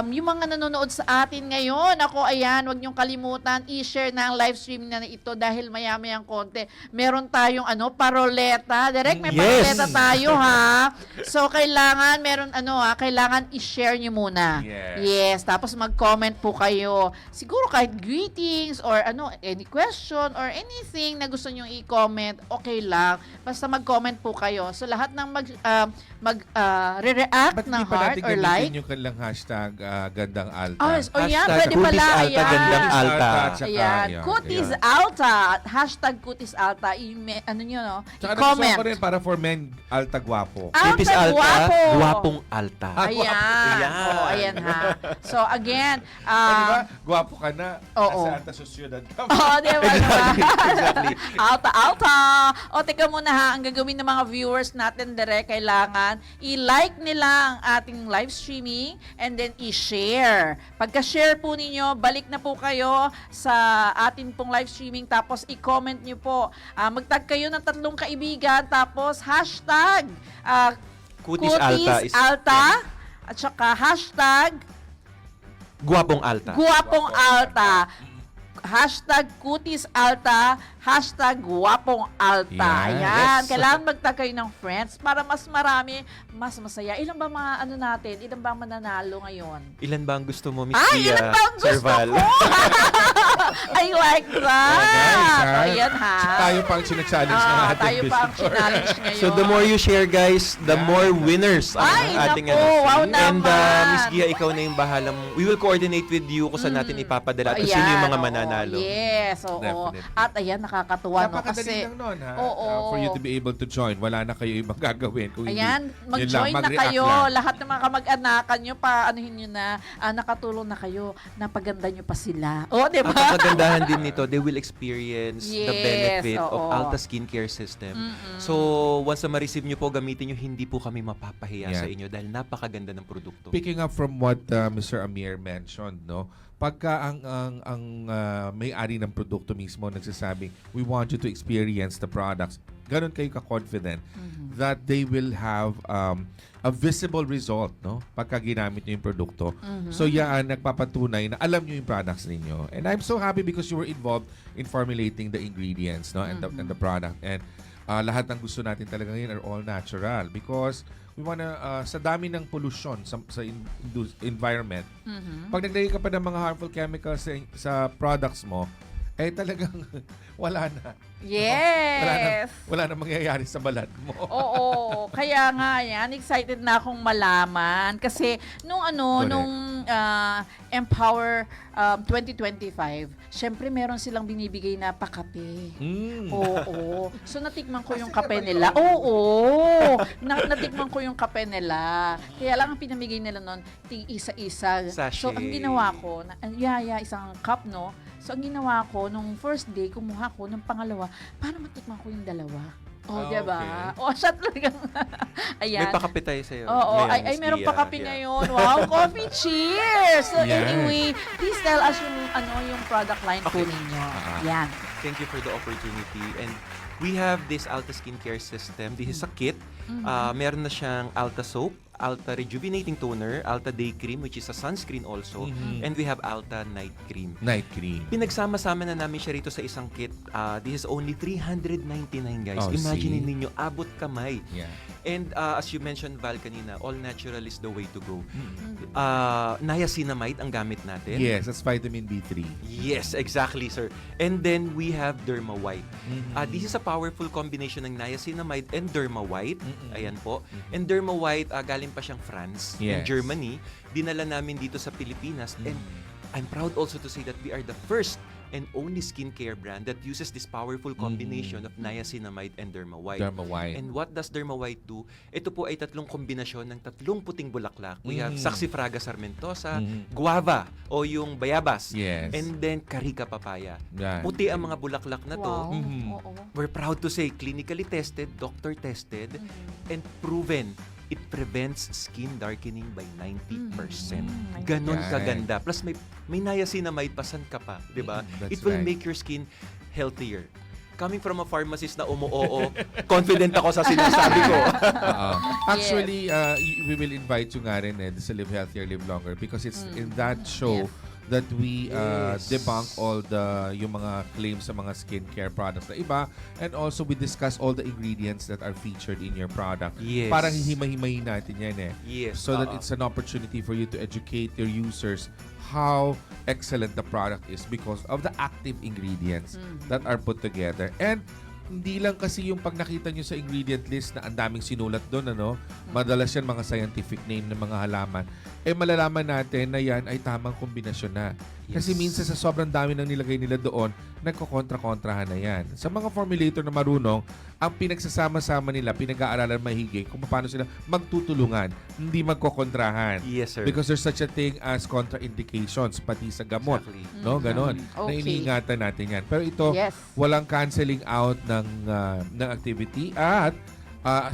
[SPEAKER 2] Yung mga nanonood sa atin ngayon, ako, ayan, wag niyong kalimutan, i-share na ang live stream na ito dahil maya-mayang konti. Meron tayong paroleta. Direct, may
[SPEAKER 3] Yes.
[SPEAKER 2] paroleta tayo, ha? So, kailangan, kailangan i-share niyo muna.
[SPEAKER 1] Yes.
[SPEAKER 2] Tapos mag-comment po kayo. Siguro kahit greetings or any question or anything na gusto niyo i-comment, okay lang. Basta mag-comment po kayo. So, lahat ng re-react
[SPEAKER 1] Ba't
[SPEAKER 2] ng
[SPEAKER 1] hindi pa
[SPEAKER 2] heart
[SPEAKER 1] natin
[SPEAKER 2] or like.
[SPEAKER 1] gamitin yung kanilang hashtag gandang alta?
[SPEAKER 2] Ayan,
[SPEAKER 3] Hashtag
[SPEAKER 2] pwede pala.
[SPEAKER 3] Kutis Alta,
[SPEAKER 2] Ayan.
[SPEAKER 3] Gandang Alta.
[SPEAKER 1] at saka,
[SPEAKER 2] Ayan,
[SPEAKER 1] yeah,
[SPEAKER 2] Kutis
[SPEAKER 1] ayan.
[SPEAKER 2] Alta. Hashtag Kutis Alta.
[SPEAKER 1] Tsaka
[SPEAKER 2] I-comment.
[SPEAKER 1] nagustuhan ko rin para for men, alta guwapo.
[SPEAKER 3] Tipis
[SPEAKER 2] Alta
[SPEAKER 3] Alta,
[SPEAKER 2] guwapo.
[SPEAKER 3] guwapong Alta.
[SPEAKER 2] Ayan.
[SPEAKER 3] Ayan.
[SPEAKER 2] Oo, ayan ha. So again,
[SPEAKER 1] Diba? Guwapo ka na.
[SPEAKER 2] oo.
[SPEAKER 1] Nasa alta susyudad ka.
[SPEAKER 2] Oo, di ba?
[SPEAKER 3] Exactly.
[SPEAKER 2] Alta. O, teka muna ha, ang gagawin ng mga viewers natin direct, kailangan i-like nila ang ating live streaming and then i-share. Pagka-share po ninyo, balik na po kayo sa atin pong live streaming tapos i-comment nyo po. Magtag kayo ng 3 kaibigan tapos hashtag
[SPEAKER 3] Kutis Alta is
[SPEAKER 2] Alta at saka hashtag
[SPEAKER 3] guwapong Alta.
[SPEAKER 2] Guwapong Alta. Hashtag Kutis Alta, hashtag Guwapong Alta.
[SPEAKER 1] Yes.
[SPEAKER 2] Ayan. Kailangan magtag kayo ng friends para mas marami, mas masaya. Ilan ba mga natin? Ilan ba ang mananalo ngayon?
[SPEAKER 3] Ilan ba ang gusto mo, Miss
[SPEAKER 2] Ay,
[SPEAKER 3] Gia?
[SPEAKER 2] ilan ba ang gusto
[SPEAKER 3] Serval?
[SPEAKER 2] ko? I like that.
[SPEAKER 1] Guys, ha?
[SPEAKER 2] Ayan ha.
[SPEAKER 1] Tayo pa ang sinachallenge ng ating
[SPEAKER 2] tayo pa ang
[SPEAKER 1] visitor.
[SPEAKER 2] challenge ngayon.
[SPEAKER 3] So the more you share, guys, the more winners ang
[SPEAKER 2] Ay,
[SPEAKER 3] ating
[SPEAKER 2] naku, wow
[SPEAKER 3] And
[SPEAKER 2] naman.
[SPEAKER 3] Miss Gia, ikaw na yung bahalang, we will coordinate with you kung saan natin ipapadala at kung sino yung mga
[SPEAKER 2] oo.
[SPEAKER 3] mananalo.
[SPEAKER 2] Yes, oo.
[SPEAKER 1] Definitely.
[SPEAKER 2] At ayan, nakakatuwa no
[SPEAKER 1] Napakadali
[SPEAKER 2] kasi
[SPEAKER 1] lang nun, ha?
[SPEAKER 2] Oo.
[SPEAKER 1] For you to be able to join. Wala na kayo ibang gagawin. Kung
[SPEAKER 2] ayan,
[SPEAKER 1] hindi, yun
[SPEAKER 2] mag-join
[SPEAKER 1] lang,
[SPEAKER 2] na
[SPEAKER 1] mag-react
[SPEAKER 2] kayo.
[SPEAKER 1] lang.
[SPEAKER 2] Lahat ng mga kamag-anakan nyo, paanuhin nyo na, nakatulong na kayo, napaganda nyo pa sila. O, di
[SPEAKER 3] Ang
[SPEAKER 2] ba?
[SPEAKER 3] kagandahan din nito, they will experience the
[SPEAKER 2] Yes,
[SPEAKER 3] benefit of
[SPEAKER 2] oo.
[SPEAKER 3] Alta Skincare System. So, once na ma-receive nyo po, gamitin nyo, hindi po kami mapapahiya
[SPEAKER 1] Yeah.
[SPEAKER 3] sa inyo dahil napakaganda ng produkto.
[SPEAKER 1] Picking up from what Mr. Amir mentioned, no? Pagka ang may-ari ng produkto mismo nagsasabing, we want you to experience the products, ganun kayo ka-confident that they will have a visible result, no? Pagka ginamit nyo yung produkto. So yan, nagpapatunay na alam nyo yung products ninyo. And I'm so happy because you were involved in formulating the ingredients, no? And the product. And lahat ng gusto natin talaga ngayon are all natural because we wanna, sa dami ng pollution sa environment, pag naglagay ka pa ng mga harmful chemicals sa products mo, eh talagang wala na.
[SPEAKER 2] Yes.
[SPEAKER 1] Wala na mangyayari sa balat mo.
[SPEAKER 2] Oo, kaya nga yan, excited na akong malaman kasi nung
[SPEAKER 1] Correct.
[SPEAKER 2] nung Empower 2025, syempre meron silang binibigay na pakape. Oo. So natikman ko yung kape nila. Oo. Natikman ko yung kape nila. Kaya lang ang pinamigay nila noon, isa-isa. So ang
[SPEAKER 3] Sachet.
[SPEAKER 2] ginawa ko, isang cup, no? So ang ginawa ko, nung first day, kumuha ko ng pangalawa para matikman ko yung dalawa. Oh,
[SPEAKER 1] Ah,
[SPEAKER 2] diba?
[SPEAKER 1] okay.
[SPEAKER 2] Oh, siya talagang, ayan.
[SPEAKER 3] May pakape tayo sa'yo.
[SPEAKER 2] Oo,
[SPEAKER 3] ngayon,
[SPEAKER 2] ay
[SPEAKER 3] Miss
[SPEAKER 2] meron
[SPEAKER 3] Gia.
[SPEAKER 2] pa kape
[SPEAKER 3] Yeah.
[SPEAKER 2] ngayon. Wow, coffee cheers! So
[SPEAKER 1] Yan.
[SPEAKER 2] anyway, please tell us yung product line po
[SPEAKER 3] Okay.
[SPEAKER 2] ninyo.
[SPEAKER 1] Ah.
[SPEAKER 2] Yan.
[SPEAKER 3] Thank you for the opportunity. And we have this Alta Skincare System. This is a kit. Meron na siyang Alta Soap, Alta Rejuvenating Toner, Alta Day Cream, which is a sunscreen also, and we have Alta Night Cream.
[SPEAKER 1] Night cream.
[SPEAKER 3] Pinagsama-sama na namin siya rito sa isang kit. This is only 399, guys.
[SPEAKER 1] Oh,
[SPEAKER 3] Imagine
[SPEAKER 1] see?
[SPEAKER 3] ninyo, abot kamay.
[SPEAKER 1] Yeah.
[SPEAKER 3] And as you mentioned, Val, kanina, all natural is the way to go. Niacinamide ang gamit natin.
[SPEAKER 1] Yes, that's vitamin B3.
[SPEAKER 3] Yes, exactly, sir. And then we have Derma White.
[SPEAKER 1] Mm-hmm.
[SPEAKER 3] This is a powerful combination ng niacinamide and Derma White. Ayan po. And Derma White, galing pa siyang France and
[SPEAKER 1] Yes.
[SPEAKER 3] Germany. Dinala namin dito sa Pilipinas. And I'm proud also to say that we are the first and only skincare brand that uses this powerful combination of niacinamide and Derma White.
[SPEAKER 1] Derma White.
[SPEAKER 3] And what does Derma White do? Ito po ay tatlong kombinasyon ng tatlong puting bulaklak. We have Saxifraga sarmentosa, guava o yung bayabas,
[SPEAKER 1] Yes.
[SPEAKER 3] and then Carica papaya.
[SPEAKER 1] Yan.
[SPEAKER 3] Puti ang mga bulaklak na to.
[SPEAKER 2] Wow. Oo.
[SPEAKER 3] We're proud to say clinically tested, doctor tested, and proven it prevents skin darkening by 90%. Ganon
[SPEAKER 1] Yan.
[SPEAKER 3] kaganda. Plus may niacinamide pa, san ka pa, di ba?
[SPEAKER 1] That's
[SPEAKER 3] It will
[SPEAKER 1] right.
[SPEAKER 3] make your skin healthier. Coming from a pharmacist na umuoo, confident ako sa sinasabi ko.
[SPEAKER 1] Actually, we will invite you nga rin sa Live Healthier, Live Longer because it's in that show that we
[SPEAKER 3] Yes.
[SPEAKER 1] debunk all yung mga claims sa mga skincare products na iba, and also we discuss all the ingredients that are featured in your product.
[SPEAKER 3] Yes.
[SPEAKER 1] Parang hihimay-himayin natin yan
[SPEAKER 3] Yes.
[SPEAKER 1] So that it's an opportunity for you to educate your users how excellent the product is because of the active ingredients that are put together. And hindi lang kasi yung pag nakita nyo sa ingredient list na ang daming sinulat doon, madalas yan mga scientific name ng mga halaman, malalaman natin na yan ay tamang kombinasyon na. Kasi
[SPEAKER 3] Yes.
[SPEAKER 1] minsan sa sobrang dami ng nilagay nila doon, nagkokontra-kontrahan na yan. Sa mga formulator na marunong, ang pinagsasama-sama nila, pinag-aaralan mahigit kung paano sila magtutulungan, hindi magkokontrahan.
[SPEAKER 3] Yes, sir.
[SPEAKER 1] Because there's such a thing as contraindications, pati sa gamot.
[SPEAKER 3] Exactly.
[SPEAKER 1] No, ganon. Na
[SPEAKER 2] Okay.
[SPEAKER 1] iniingatan natin yan. Pero ito,
[SPEAKER 2] Yes.
[SPEAKER 1] walang canceling out ng activity at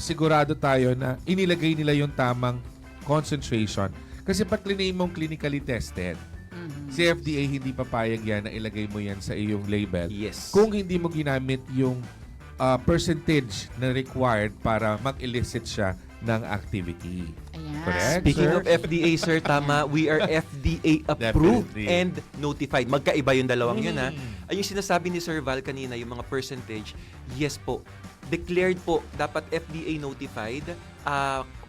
[SPEAKER 1] sigurado tayo na inilagay nila yung tamang concentration. Kasi pag claim mong clinically tested, si FDA hindi papayag yan na ilagay mo yan sa iyong label.
[SPEAKER 3] Yes.
[SPEAKER 1] Kung hindi mo ginamit yung percentage na required para mag-elicit siya ng activity.
[SPEAKER 2] Ayan.
[SPEAKER 1] Correct?
[SPEAKER 3] Speaking
[SPEAKER 1] sir?
[SPEAKER 3] of FDA, sir, tama, we are FDA approved
[SPEAKER 1] Definitely.
[SPEAKER 3] and notified. Magkaiba yung dalawang yun, ha? Ay, yung sinasabi ni Sir Val kanina, yung mga percentage, yes po. Declared po, dapat FDA notified.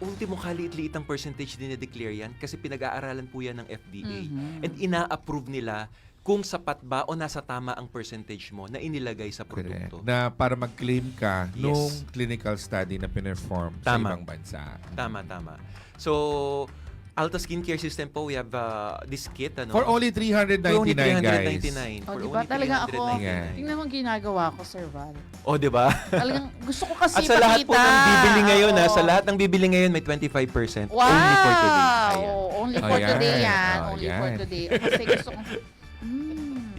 [SPEAKER 3] Ultimo kaliit-liit ang percentage din na-declare yan kasi pinag-aaralan po yan ng FDA. And ina-approve nila kung sapat ba o nasa tama ang percentage mo na inilagay sa
[SPEAKER 1] Correct.
[SPEAKER 3] produkto.
[SPEAKER 1] Na para mag-claim ka
[SPEAKER 3] Yes.
[SPEAKER 1] nung clinical study na pinerform sa
[SPEAKER 3] Tama.
[SPEAKER 1] ibang bansa.
[SPEAKER 3] Tama. So, Alta Skincare System po, we have this kit.
[SPEAKER 1] For only 399,
[SPEAKER 3] For only
[SPEAKER 1] guys.
[SPEAKER 3] 399.
[SPEAKER 2] Oh,
[SPEAKER 3] For
[SPEAKER 2] diba?
[SPEAKER 3] only
[SPEAKER 2] Talagang ako,
[SPEAKER 3] 399.
[SPEAKER 2] tingnan mo ang ginagawa ko, Sir Val.
[SPEAKER 3] Oh, di ba?
[SPEAKER 2] Talagang gusto ko kasi
[SPEAKER 3] At sa lahat po ng bibili ngayon,
[SPEAKER 2] Oo.
[SPEAKER 3] sa lahat ng bibili ngayon, may 25%
[SPEAKER 2] Wow!
[SPEAKER 3] only for today. Ayan.
[SPEAKER 2] Only for
[SPEAKER 1] Ayan.
[SPEAKER 2] today yan.
[SPEAKER 1] Oh,
[SPEAKER 2] Only for
[SPEAKER 1] yan.
[SPEAKER 2] today. Kasi gusto ko,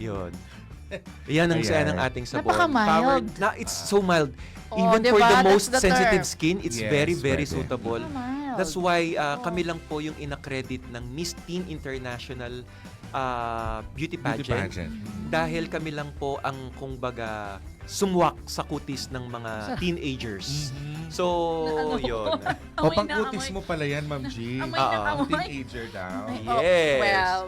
[SPEAKER 3] Yun. Yan ang
[SPEAKER 1] Ayan.
[SPEAKER 3] saya ng ating sabon.
[SPEAKER 2] Napaka-mild.
[SPEAKER 3] It's so mild.
[SPEAKER 2] Oh,
[SPEAKER 3] Even
[SPEAKER 2] diba?
[SPEAKER 3] for the
[SPEAKER 2] That's
[SPEAKER 3] most
[SPEAKER 2] the
[SPEAKER 3] sensitive
[SPEAKER 2] term.
[SPEAKER 3] skin, it's
[SPEAKER 1] Yes,
[SPEAKER 3] very, very
[SPEAKER 1] pwede.
[SPEAKER 3] suitable.
[SPEAKER 2] Mild.
[SPEAKER 3] That's why kami lang po yung inaccredit ng Miss Teen International Beauty Pageant. Dahil kami lang po ang, kumbaga, sumwak sa kutis ng mga teenagers. So, yun.
[SPEAKER 1] O
[SPEAKER 2] Amoy na
[SPEAKER 1] pangkutis
[SPEAKER 2] amoy.
[SPEAKER 1] mo pala yan, Ma'am G.
[SPEAKER 2] Amoy na
[SPEAKER 3] Oo.
[SPEAKER 2] amoy.
[SPEAKER 1] Teenager daw.
[SPEAKER 2] Oh,
[SPEAKER 3] Yes.
[SPEAKER 2] well,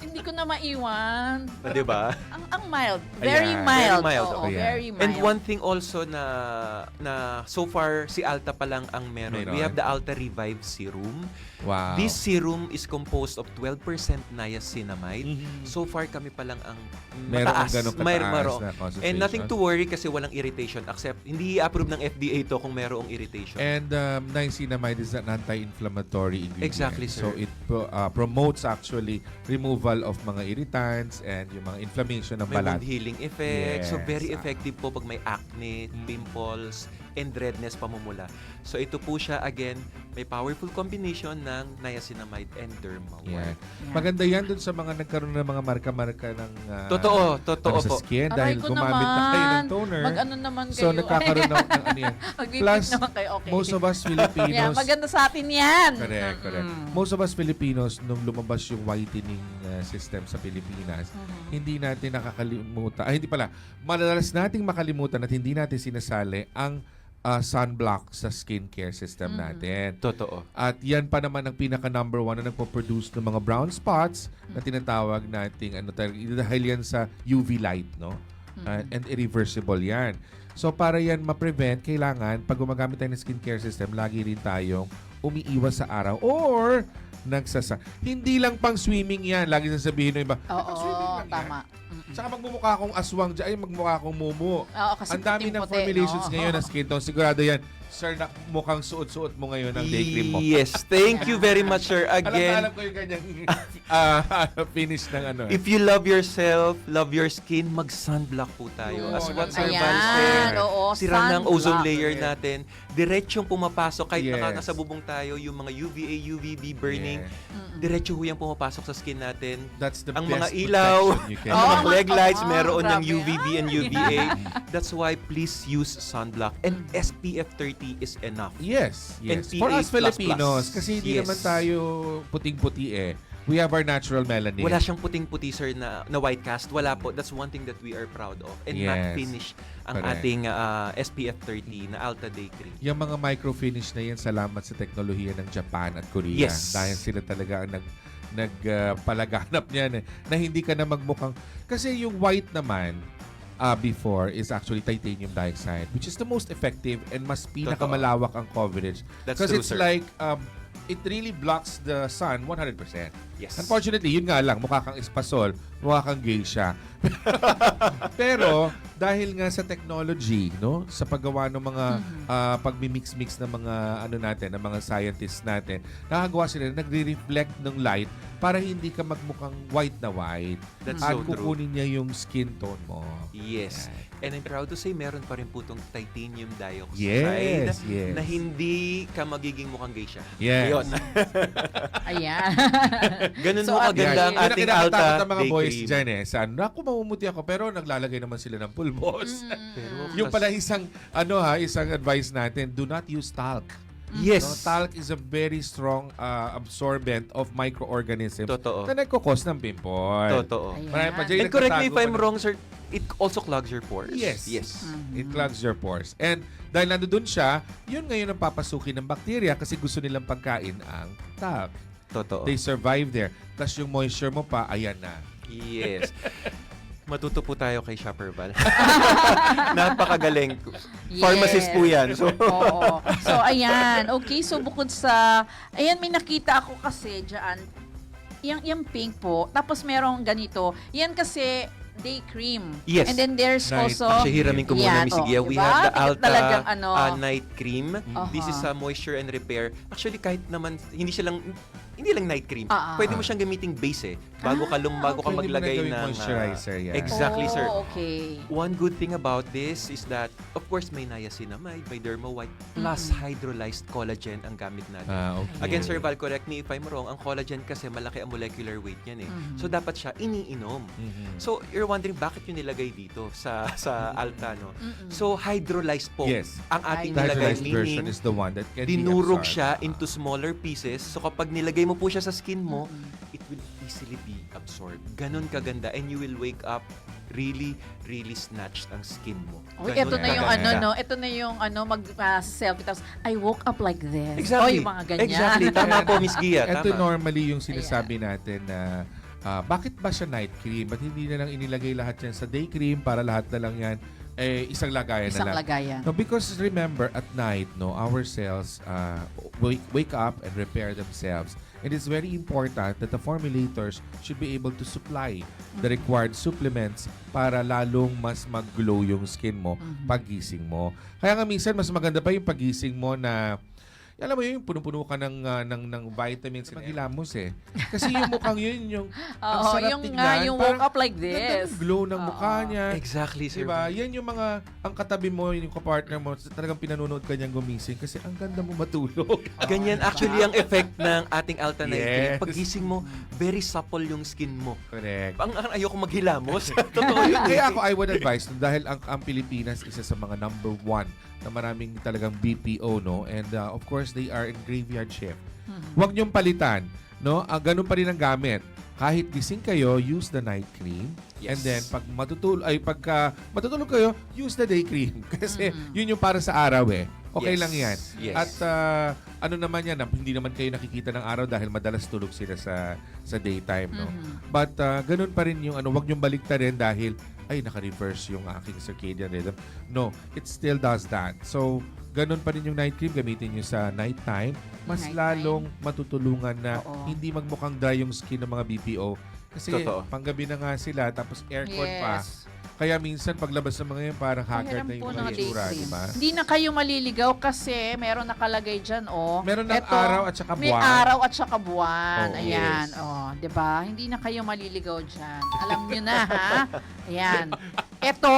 [SPEAKER 2] Hindi ko na maiwan.
[SPEAKER 3] Di ba?
[SPEAKER 2] Ang mild. Very
[SPEAKER 1] Ayan.
[SPEAKER 2] mild.
[SPEAKER 3] Very mild,
[SPEAKER 2] Oo,
[SPEAKER 1] okay.
[SPEAKER 2] very mild.
[SPEAKER 3] And one thing also na so far si Alta pa lang ang meron. We
[SPEAKER 1] Meron.
[SPEAKER 3] have the Alta Revive Serum.
[SPEAKER 1] Wow.
[SPEAKER 3] This serum is composed of 12% niacinamide.
[SPEAKER 1] Mhm.
[SPEAKER 3] So far kami pa lang ang
[SPEAKER 1] Meron ang
[SPEAKER 3] mataas.
[SPEAKER 1] ganun kataas
[SPEAKER 3] Mayroon.
[SPEAKER 1] na concentration.
[SPEAKER 3] And nothing to worry kasi walang irritation except hindi i-approve ng FDA to kung mayroong irritation.
[SPEAKER 1] And niacinamide is an anti-inflammatory ingredient.
[SPEAKER 3] Exactly,
[SPEAKER 1] So
[SPEAKER 3] sir.
[SPEAKER 1] it promotes actually removal of mga irritants and yung mga inflammation ng
[SPEAKER 3] May
[SPEAKER 1] balat.
[SPEAKER 3] wound healing effect. So
[SPEAKER 1] Yes.
[SPEAKER 3] very effective po pag may acne, pimples, and redness pamumula. So ito po siya again, may powerful combination ng niacinamide and dermawide.
[SPEAKER 1] Yan.
[SPEAKER 2] Yan.
[SPEAKER 1] Maganda yan dun sa mga nagkaroon ng mga marka-marka ng
[SPEAKER 3] Totoo
[SPEAKER 1] ano, sa
[SPEAKER 3] po.
[SPEAKER 1] skin
[SPEAKER 2] Aray
[SPEAKER 1] dahil
[SPEAKER 2] ko
[SPEAKER 1] gumamit na kayo ng toner.
[SPEAKER 2] Mag-ano naman kayo.
[SPEAKER 1] So nagkakaroon ng ano yan.
[SPEAKER 2] Mag-repeat
[SPEAKER 1] Plus,
[SPEAKER 2] naman kayo. Okay.
[SPEAKER 1] most of us Filipinos,
[SPEAKER 2] Yeah, maganda sa atin yan.
[SPEAKER 1] correct. Most of us Filipinos, nung lumabas yung whitening system sa Pilipinas, hindi natin nakakalimutan, hindi pala, madalas nating makalimutan at hindi natin sinasali ang sunblock sa skincare system natin.
[SPEAKER 3] Totoo.
[SPEAKER 1] At yan pa naman ang pinaka number one na nagpo-produce ng mga brown spots na tinatawag nating dahil yan sa UV light, no? And irreversible yan. So para yan ma-prevent, kailangan pag gumagamit tayo ng skincare system, lagi rin tayong umiiwas sa araw or hindi lang pang swimming yan. Lagi sasabihin ng iba, pang swimming
[SPEAKER 2] Oo,
[SPEAKER 1] lang
[SPEAKER 2] tama.
[SPEAKER 1] yan. Saka magmumukha akong aswang dyan, ay magmukha akong mumu.
[SPEAKER 2] Oo, kasi
[SPEAKER 1] Ang dami ng
[SPEAKER 2] puting-puti,
[SPEAKER 1] formulations
[SPEAKER 2] no?
[SPEAKER 1] ngayon na skin tone. Sigurado yan, sir, na mukhang suot-suot mo ngayon ang day cream mo.
[SPEAKER 3] Yes, thank you very much, sir. Again,
[SPEAKER 1] Alam ko yung ganyang finish ng ano.
[SPEAKER 3] if you love yourself, love your skin, mag-sunblock po tayo.
[SPEAKER 1] Oo,
[SPEAKER 3] As what
[SPEAKER 1] that's
[SPEAKER 3] Sir
[SPEAKER 1] right.
[SPEAKER 3] Val
[SPEAKER 2] Ayan,
[SPEAKER 3] said,
[SPEAKER 2] oo,
[SPEAKER 3] sira ng
[SPEAKER 2] sunblock.
[SPEAKER 3] ozone layer
[SPEAKER 1] Correct.
[SPEAKER 3] natin, diretsong pumapasok kahit
[SPEAKER 1] Yes.
[SPEAKER 3] nakakasabubong tayo, yung mga UVA, UVB burning,
[SPEAKER 1] Yeah.
[SPEAKER 3] diretso ho yung pumapasok sa skin natin.
[SPEAKER 1] That's the
[SPEAKER 3] Ang
[SPEAKER 1] best
[SPEAKER 3] mga ilaw,
[SPEAKER 1] protection you can
[SPEAKER 3] ang
[SPEAKER 2] Oo,
[SPEAKER 3] mga
[SPEAKER 1] have.
[SPEAKER 3] leg lights,
[SPEAKER 2] oo,
[SPEAKER 3] meron ng
[SPEAKER 2] grabe.
[SPEAKER 3] UVB and UVA. That's why please use sunblock. And SPF 30 is enough.
[SPEAKER 1] Yes, yes.
[SPEAKER 3] And
[SPEAKER 1] For us
[SPEAKER 3] PA++.
[SPEAKER 1] Filipinos, kasi hindi
[SPEAKER 3] Yes.
[SPEAKER 1] naman tayo puting-puti eh. We have our natural melanin.
[SPEAKER 3] Wala siyang puting-puti, sir, na white cast. Wala po. That's one thing that we are proud of. And matte
[SPEAKER 1] Yes.
[SPEAKER 3] finish ang
[SPEAKER 1] Correct.
[SPEAKER 3] ating SPF 30 na Alta Day Cream.
[SPEAKER 1] Yung mga micro-finish na yan, salamat sa teknolohiya ng Japan at Korea.
[SPEAKER 3] Yes.
[SPEAKER 1] Dahil sila talaga ang nagpalaganap niyan eh, na hindi ka na magmukhang... Kasi yung white naman, before is actually titanium dioxide, which is the most effective and mas pinakamalawak ang coverage.
[SPEAKER 3] That's
[SPEAKER 1] Because
[SPEAKER 3] true,
[SPEAKER 1] it's
[SPEAKER 3] sir.
[SPEAKER 1] like, it really blocks the sun 100%.
[SPEAKER 3] Yes.
[SPEAKER 1] Unfortunately, yun nga lang, mukha kang espasol, mukha kang geisha. Pero, dahil nga sa technology, no, sa paggawa ng mga pagmi-mix-mix ng mga ano natin, ng mga scientists natin, nakagawa sila, nagre-reflect ng light para hindi ka magmukhang white na white.
[SPEAKER 3] That's
[SPEAKER 1] At
[SPEAKER 3] so true.
[SPEAKER 1] kukunin niya yung skin tone mo.
[SPEAKER 3] Yes. And I'm proud to say, meron pa rin po itong titanium dioxide
[SPEAKER 1] Yes, yes.
[SPEAKER 3] na hindi ka magiging mukhang geisha.
[SPEAKER 1] Yes.
[SPEAKER 3] Yun.
[SPEAKER 2] Ayan.
[SPEAKER 3] Ganun
[SPEAKER 2] So,
[SPEAKER 3] mo kaganda
[SPEAKER 1] Yan.
[SPEAKER 3] ang
[SPEAKER 1] Yun ang
[SPEAKER 3] ating
[SPEAKER 1] kinakatakot
[SPEAKER 3] Alta
[SPEAKER 1] ng mga
[SPEAKER 3] Day
[SPEAKER 1] boys
[SPEAKER 3] Cream.
[SPEAKER 1] dyan eh. Saan, naku, mamumuti ako. Pero naglalagay naman sila ng pulbos.
[SPEAKER 3] Pero,
[SPEAKER 1] Yung pala isang, isang advice natin, do not use talc.
[SPEAKER 3] Yes.
[SPEAKER 1] No, talc is a very strong absorbent of microorganisms
[SPEAKER 3] Totoo.
[SPEAKER 1] na nagkukos ng pimple.
[SPEAKER 3] Totoo.
[SPEAKER 2] Ayan.
[SPEAKER 1] Marami pa dyan
[SPEAKER 3] And correct me if
[SPEAKER 1] nagtatago
[SPEAKER 3] I'm
[SPEAKER 1] pa
[SPEAKER 3] wrong, sir, it also clogs your pores.
[SPEAKER 1] Yes.
[SPEAKER 3] Yes.
[SPEAKER 1] It clogs your pores. And dahil nandoon siya, yun ngayon ang papasukin ng bakterya kasi gusto nilang pagkain ang talc.
[SPEAKER 3] Totoo.
[SPEAKER 1] They survive there. Tapos yung moisture mo pa, ayan na.
[SPEAKER 3] Yes. Matuto po tayo kay Shopper Val. Napakagaling. Pharmacist po yan. So,
[SPEAKER 2] Oo. So, ayan. Okay, so bukod sa... Ayan, may nakita ako kasi dyan. Yung pink po. Tapos merong ganito. Yan kasi day cream.
[SPEAKER 3] Yes.
[SPEAKER 2] And then there's
[SPEAKER 1] Night.
[SPEAKER 2] also...
[SPEAKER 3] actually, hiramin ko muna,
[SPEAKER 2] Yan,
[SPEAKER 3] Miss Gia. We
[SPEAKER 2] diba?
[SPEAKER 3] have the
[SPEAKER 2] Tingnan talagang
[SPEAKER 3] Alta Night Cream. This is
[SPEAKER 2] Aha.
[SPEAKER 3] a moisture and repair. Actually, kahit naman, hindi lang night cream.
[SPEAKER 2] Ah, ah.
[SPEAKER 3] Pwede mo siyang gamiting base eh. Bago ka
[SPEAKER 1] Okay,
[SPEAKER 3] maglagay
[SPEAKER 1] hindi mo na gawing
[SPEAKER 3] ng...
[SPEAKER 1] moisturizer yan.
[SPEAKER 3] Exactly, sir.
[SPEAKER 2] Oh, okay.
[SPEAKER 3] One good thing about this is that, of course, may niacinamide, may dermawide, plus hydrolyzed collagen ang gamit natin.
[SPEAKER 1] Okay.
[SPEAKER 3] Again, Sir Val, correct me if I'm wrong, ang collagen kasi malaki ang molecular weight niyan eh. So, dapat siya iniinom. So, you're wondering, bakit yun nilagay dito sa Alta, no? So, hydrolyzed po
[SPEAKER 1] Yes.
[SPEAKER 3] ang ating
[SPEAKER 1] The
[SPEAKER 3] nilagay.
[SPEAKER 1] hydrolyzed version
[SPEAKER 3] Meaning,
[SPEAKER 1] is the one that can be
[SPEAKER 3] dinurog
[SPEAKER 1] absorbed.
[SPEAKER 3] siya into smaller pieces. So, kapag nilagay mo po siya sa skin mo, it will easily be absorbed. Ganon kaganda. And you will wake up really, really snatched ang skin mo.
[SPEAKER 2] Uy,
[SPEAKER 3] Ganon
[SPEAKER 2] ito na yung
[SPEAKER 3] kaganda.
[SPEAKER 2] ito na yung mag-selfie. Tapos, I woke up like this.
[SPEAKER 3] Exactly.
[SPEAKER 2] O, yung mga ganyan.
[SPEAKER 3] Exactly. Tama po, Miss Gia.
[SPEAKER 1] Ito
[SPEAKER 3] Tama.
[SPEAKER 1] normally yung sinasabi natin na bakit ba siya night cream? Ba't hindi na lang inilagay lahat yan sa day cream para lahat na lang yan isang lagayan
[SPEAKER 2] Isang
[SPEAKER 1] na lang?
[SPEAKER 2] lagayan.
[SPEAKER 1] No, because remember, at night, no, our cells wake up and repair themselves. And it's very important that the formulators should be able to supply the required supplements para lalong mas mag-glow yung skin mo paggising mo. Kaya nga minsan, mas maganda pa yung pagising mo na alam mo yun, yung puno-puno ka ng vitamins and hilamos eh. Kasi yung mukhang yun, yung ang
[SPEAKER 2] Oo,
[SPEAKER 1] sarap
[SPEAKER 2] yung
[SPEAKER 1] tignan.
[SPEAKER 2] yung
[SPEAKER 1] Parang
[SPEAKER 2] woke up like
[SPEAKER 1] ganda
[SPEAKER 2] this.
[SPEAKER 1] ng glow ng
[SPEAKER 2] Oo.
[SPEAKER 1] mukha niya.
[SPEAKER 3] Exactly, Sir.
[SPEAKER 1] Diba? Yan yung mga, ang katabi mo, yung kapartner mo, talagang pinanunood ka niyang gumising kasi ang ganda mo matulog.
[SPEAKER 3] Ganyan actually ang effect ng ating Alta Night Cream.
[SPEAKER 1] Yes.
[SPEAKER 3] Paggising mo, very supple yung skin mo.
[SPEAKER 1] Correct.
[SPEAKER 3] Ang ayoko maghilamos. Totoo yun.
[SPEAKER 1] Kaya ako, I would advise, no, dahil ang Pilipinas isa sa mga number 1 na maraming talagang BPO, no? And of course, they are in graveyard shift. Huwag niyong palitan, no? Ganun pa rin ang gamit. Kahit gising kayo, use the night cream. And
[SPEAKER 3] Yes.
[SPEAKER 1] then, pagka matutulog kayo, use the day cream. Kasi yun yung para sa araw eh. Okay
[SPEAKER 3] Yes.
[SPEAKER 1] lang yan.
[SPEAKER 3] Yes.
[SPEAKER 1] At ano naman yan, hindi naman kayo nakikita ng araw dahil madalas tulog sila sa daytime, no? But ganun pa rin yung huwag niyong baliktarin dahil naka-reverse yung aking circadian rhythm. No, it still does that. So, ganun pa rin yung night cream, gamitin niyo sa nighttime. Mas
[SPEAKER 2] Nighttime.
[SPEAKER 1] lalong matutulungan na
[SPEAKER 2] Oo.
[SPEAKER 1] hindi magmukhang dry yung skin ng mga BPO. Kasi
[SPEAKER 3] Totoo.
[SPEAKER 1] panggabi na nga sila, tapos aircon pa.
[SPEAKER 2] Yes.
[SPEAKER 1] Kaya minsan paglabas ng mga yan, parang haggard
[SPEAKER 2] Pahiram
[SPEAKER 1] na yung
[SPEAKER 2] po
[SPEAKER 1] mga
[SPEAKER 2] ng day
[SPEAKER 1] itsura,
[SPEAKER 2] cream.
[SPEAKER 1] di ba?
[SPEAKER 2] Hindi na kayo maliligaw kasi meron nakalagay dyan,
[SPEAKER 1] Meron ng araw at saka
[SPEAKER 2] May
[SPEAKER 1] buwan.
[SPEAKER 2] araw at saka buwan.
[SPEAKER 1] Oo.
[SPEAKER 2] Ayan,
[SPEAKER 3] Yes.
[SPEAKER 2] di ba? Hindi na kayo maliligaw dyan. Alam nyo na, ha? Ayan. Ito,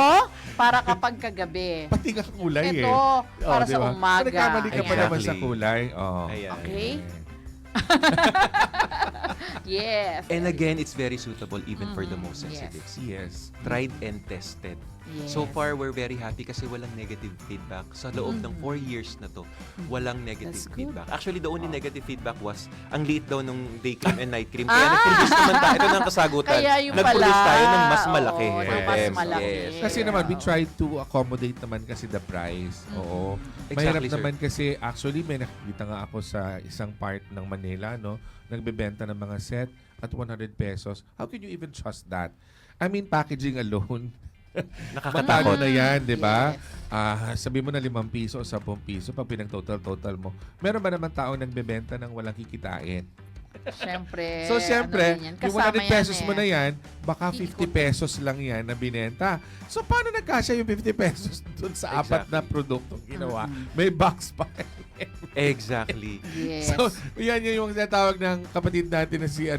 [SPEAKER 2] para kapag kagabi.
[SPEAKER 1] Pati nga kulay
[SPEAKER 2] Ito, para
[SPEAKER 1] di
[SPEAKER 2] sa
[SPEAKER 1] ba?
[SPEAKER 2] umaga.
[SPEAKER 1] Nagkamali ka pa
[SPEAKER 2] Ayan.
[SPEAKER 1] naman sa kulay. Oh.
[SPEAKER 3] Ayan.
[SPEAKER 2] Okay. Yes.
[SPEAKER 3] And again, it's very suitable even for the most
[SPEAKER 2] Yes.
[SPEAKER 3] sensitive.
[SPEAKER 1] Yes.
[SPEAKER 3] Tried and tested.
[SPEAKER 2] Yes.
[SPEAKER 3] So far, we're very happy kasi walang negative feedback. Sa loob ng 4 years na to, walang negative
[SPEAKER 2] That's good.
[SPEAKER 3] feedback. Actually, the only negative feedback was ang liit daw nung day cream and night cream. Kaya nag-produce naman tayo. Ito na ang kasagutan.
[SPEAKER 2] Kaya yung
[SPEAKER 3] Nag-produce
[SPEAKER 2] pala.
[SPEAKER 3] tayo ng mas malaki.
[SPEAKER 2] Oo,
[SPEAKER 1] ng mas
[SPEAKER 2] malaki.
[SPEAKER 1] Kasi naman, we tried to accommodate naman kasi the price. Oo. Mahirap
[SPEAKER 3] Exactly, sir.
[SPEAKER 1] naman kasi actually may nakikita nga ako sa isang part ng Manila, no? Nagbebenta ng mga set at 100 pesos. How can you even trust that? I mean, packaging alone. Matalo
[SPEAKER 3] Nakakatakot.
[SPEAKER 1] na yan, di ba?
[SPEAKER 2] Yes.
[SPEAKER 1] Sabi mo na 5 piso o 10 piso pag pinag-total mo. Meron ba naman tao nagbebenta ng walang kikitain?
[SPEAKER 2] Siyempre.
[SPEAKER 1] So, siyempre,
[SPEAKER 2] ano yan,
[SPEAKER 1] yung
[SPEAKER 2] kasama
[SPEAKER 1] 100 pesos
[SPEAKER 2] yan
[SPEAKER 1] mo
[SPEAKER 2] eh.
[SPEAKER 1] na yan, baka 50
[SPEAKER 2] Ikot.
[SPEAKER 1] pesos lang yan na binenta. So, paano nagkasya yung 50 pesos dun sa apat na produktong ginawa? May box pa.
[SPEAKER 3] Exactly.
[SPEAKER 2] Yes.
[SPEAKER 1] So, yan yung tinatawag ng kapatid natin na si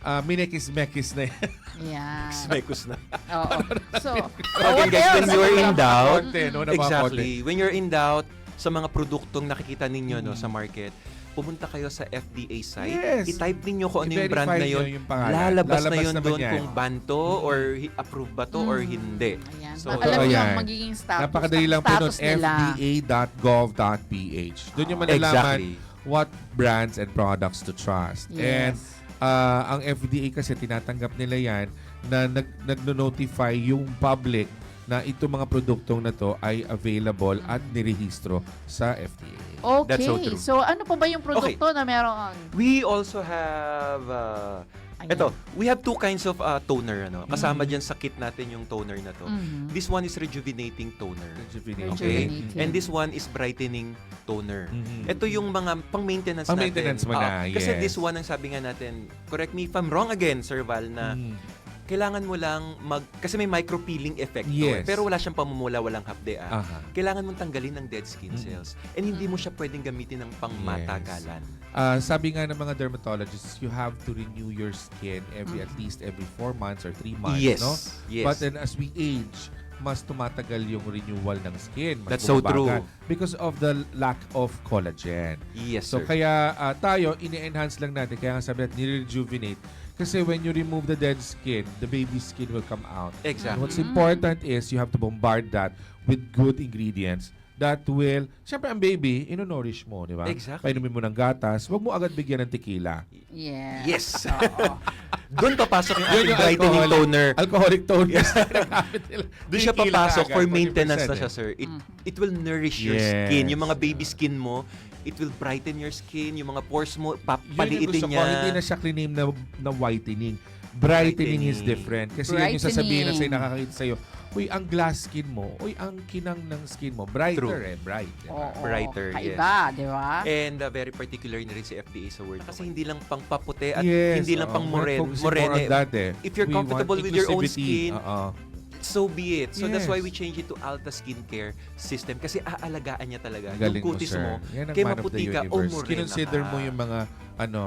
[SPEAKER 1] Minekis-Mekis na yan.
[SPEAKER 2] Yan.
[SPEAKER 3] Smekus na.
[SPEAKER 2] Oo. So,
[SPEAKER 3] Okay,
[SPEAKER 2] what
[SPEAKER 3] guys, when
[SPEAKER 2] else?
[SPEAKER 3] you're in doubt,
[SPEAKER 1] Konti, no?
[SPEAKER 3] exactly. When you're in doubt sa mga produktong nakikita ninyo no sa market, pumunta kayo sa FDA site.
[SPEAKER 1] Yes.
[SPEAKER 3] I-type ninyo kung ano yung brand
[SPEAKER 1] I-verify
[SPEAKER 3] na yun.
[SPEAKER 1] nyo yung pangalan.
[SPEAKER 3] Lalabas na
[SPEAKER 1] Lalabas
[SPEAKER 3] yun
[SPEAKER 1] naman
[SPEAKER 3] doon
[SPEAKER 1] yan.
[SPEAKER 3] kung ban to or approved ba to or hindi.
[SPEAKER 2] Ayan.
[SPEAKER 3] So,
[SPEAKER 2] Alam
[SPEAKER 1] totoo
[SPEAKER 2] niyo
[SPEAKER 1] yan.
[SPEAKER 2] ang magiging status.
[SPEAKER 1] Napakadali lang po nun,
[SPEAKER 2] status nila.
[SPEAKER 1] fda.gov.ph. Doon yung malalaman
[SPEAKER 3] Exactly.
[SPEAKER 1] what brands and products to trust. And
[SPEAKER 2] Yes.
[SPEAKER 1] ang FDA kasi tinatanggap nila yan na nagno-notify yung public na itong mga produktong na to ay available at nirehistro sa FDA.
[SPEAKER 2] Okay.
[SPEAKER 3] That's so true.
[SPEAKER 2] So, ano pa ba yung produkto na meron?
[SPEAKER 3] We also have
[SPEAKER 2] Ayan.
[SPEAKER 3] ito, we have 2 kinds of toner Kasama diyan sa kit natin yung toner na to.
[SPEAKER 2] Mhm.
[SPEAKER 3] This one is rejuvenating toner.
[SPEAKER 1] Rejuvenating.
[SPEAKER 3] Okay?
[SPEAKER 2] Rejuvenating.
[SPEAKER 3] And this one is brightening toner.
[SPEAKER 1] Mhm.
[SPEAKER 3] Ito yung mga pang-maintenance natin.
[SPEAKER 1] Pang-maintenance mo na,
[SPEAKER 3] Kasi
[SPEAKER 1] yes.
[SPEAKER 3] this one ang sabi nga natin, correct me if I'm wrong again, Sir Val, na kailangan mo lang kasi may micro-peeling effect to,
[SPEAKER 1] Yes.
[SPEAKER 3] pero wala siyang pamumula, walang hapde.
[SPEAKER 1] Aha.
[SPEAKER 3] Kailangan mong tanggalin ng dead skin cells. And hindi mo siya pwedeng gamitin ng pangmatagalan.
[SPEAKER 1] Sabi nga ng mga dermatologists, you have to renew your skin at least every 4 months or 3 months,
[SPEAKER 3] Yes.
[SPEAKER 1] no?
[SPEAKER 3] Yes.
[SPEAKER 1] But then as we age, mas tumatagal yung renewal ng skin. Mas
[SPEAKER 3] That's so
[SPEAKER 1] bumabagal
[SPEAKER 3] true.
[SPEAKER 1] because of the lack of collagen.
[SPEAKER 3] Yes,
[SPEAKER 1] So
[SPEAKER 3] sir.
[SPEAKER 1] kaya tayo, ini-enhance lang natin. Kaya nga sabi natin, nire-rejuvenate. Kasi when you remove the dead skin, the baby skin will come out. And
[SPEAKER 3] Exactly.
[SPEAKER 1] what's important is you have to bombard that with good ingredients that will, syempre ang baby, ino-nourish mo, di ba?
[SPEAKER 3] Exactly.
[SPEAKER 1] Painumin mo ng gatas, huwag mo agad bigyan ng tequila.
[SPEAKER 2] Yes.
[SPEAKER 3] Yes.
[SPEAKER 2] Oo.
[SPEAKER 3] Doon papasok yung
[SPEAKER 1] Yun
[SPEAKER 3] ating
[SPEAKER 1] yung
[SPEAKER 3] brightening toner.
[SPEAKER 1] Alcoholic toner. Nagamit nila.
[SPEAKER 3] Doon siya
[SPEAKER 1] Tequila
[SPEAKER 3] papasok
[SPEAKER 1] agad,
[SPEAKER 3] for
[SPEAKER 1] 40%
[SPEAKER 3] maintenance na siya,
[SPEAKER 1] eh.
[SPEAKER 3] sir. It will nourish your
[SPEAKER 1] Yes.
[SPEAKER 3] skin. Yung mga baby skin mo, it will brighten your skin. Yung mga pores mo,
[SPEAKER 1] Yun yung
[SPEAKER 3] papaliitin
[SPEAKER 1] gusto ko,
[SPEAKER 3] niya.
[SPEAKER 1] hindi na siya clean na whitening. Brightening is different. Kasi yan yung sasabihin na sa'yo,
[SPEAKER 2] Brightening.
[SPEAKER 1] nakakita sa'yo, uy, ang glass skin mo, uy, ang kinang ng skin mo, brighter
[SPEAKER 3] True.
[SPEAKER 1] bright. Diba?
[SPEAKER 2] Oo,
[SPEAKER 3] Brighter,
[SPEAKER 2] kaiba, di ba?
[SPEAKER 3] And very particular na rin si FDA sa word. Kasi hindi lang pang paputi at
[SPEAKER 1] Yes,
[SPEAKER 3] hindi lang
[SPEAKER 1] oo.
[SPEAKER 3] pang
[SPEAKER 1] We're focusing more on
[SPEAKER 3] morene.
[SPEAKER 1] that, eh.
[SPEAKER 3] If you're
[SPEAKER 1] We want
[SPEAKER 3] comfortable with your own
[SPEAKER 1] inclusivity.
[SPEAKER 3] skin,
[SPEAKER 1] Oo.
[SPEAKER 3] so be it. So that's why
[SPEAKER 1] Yes.
[SPEAKER 3] we change it to Alta Skincare System kasi aalagaan niya talaga.
[SPEAKER 1] Galing
[SPEAKER 3] Yung
[SPEAKER 1] mo,
[SPEAKER 3] kutis
[SPEAKER 1] sir.
[SPEAKER 3] mo,
[SPEAKER 1] Yan ang
[SPEAKER 3] kaya
[SPEAKER 1] man of the
[SPEAKER 3] maputi ka o
[SPEAKER 1] universe.
[SPEAKER 3] morena
[SPEAKER 1] Kinonsider
[SPEAKER 3] ka.
[SPEAKER 1] mo yung mga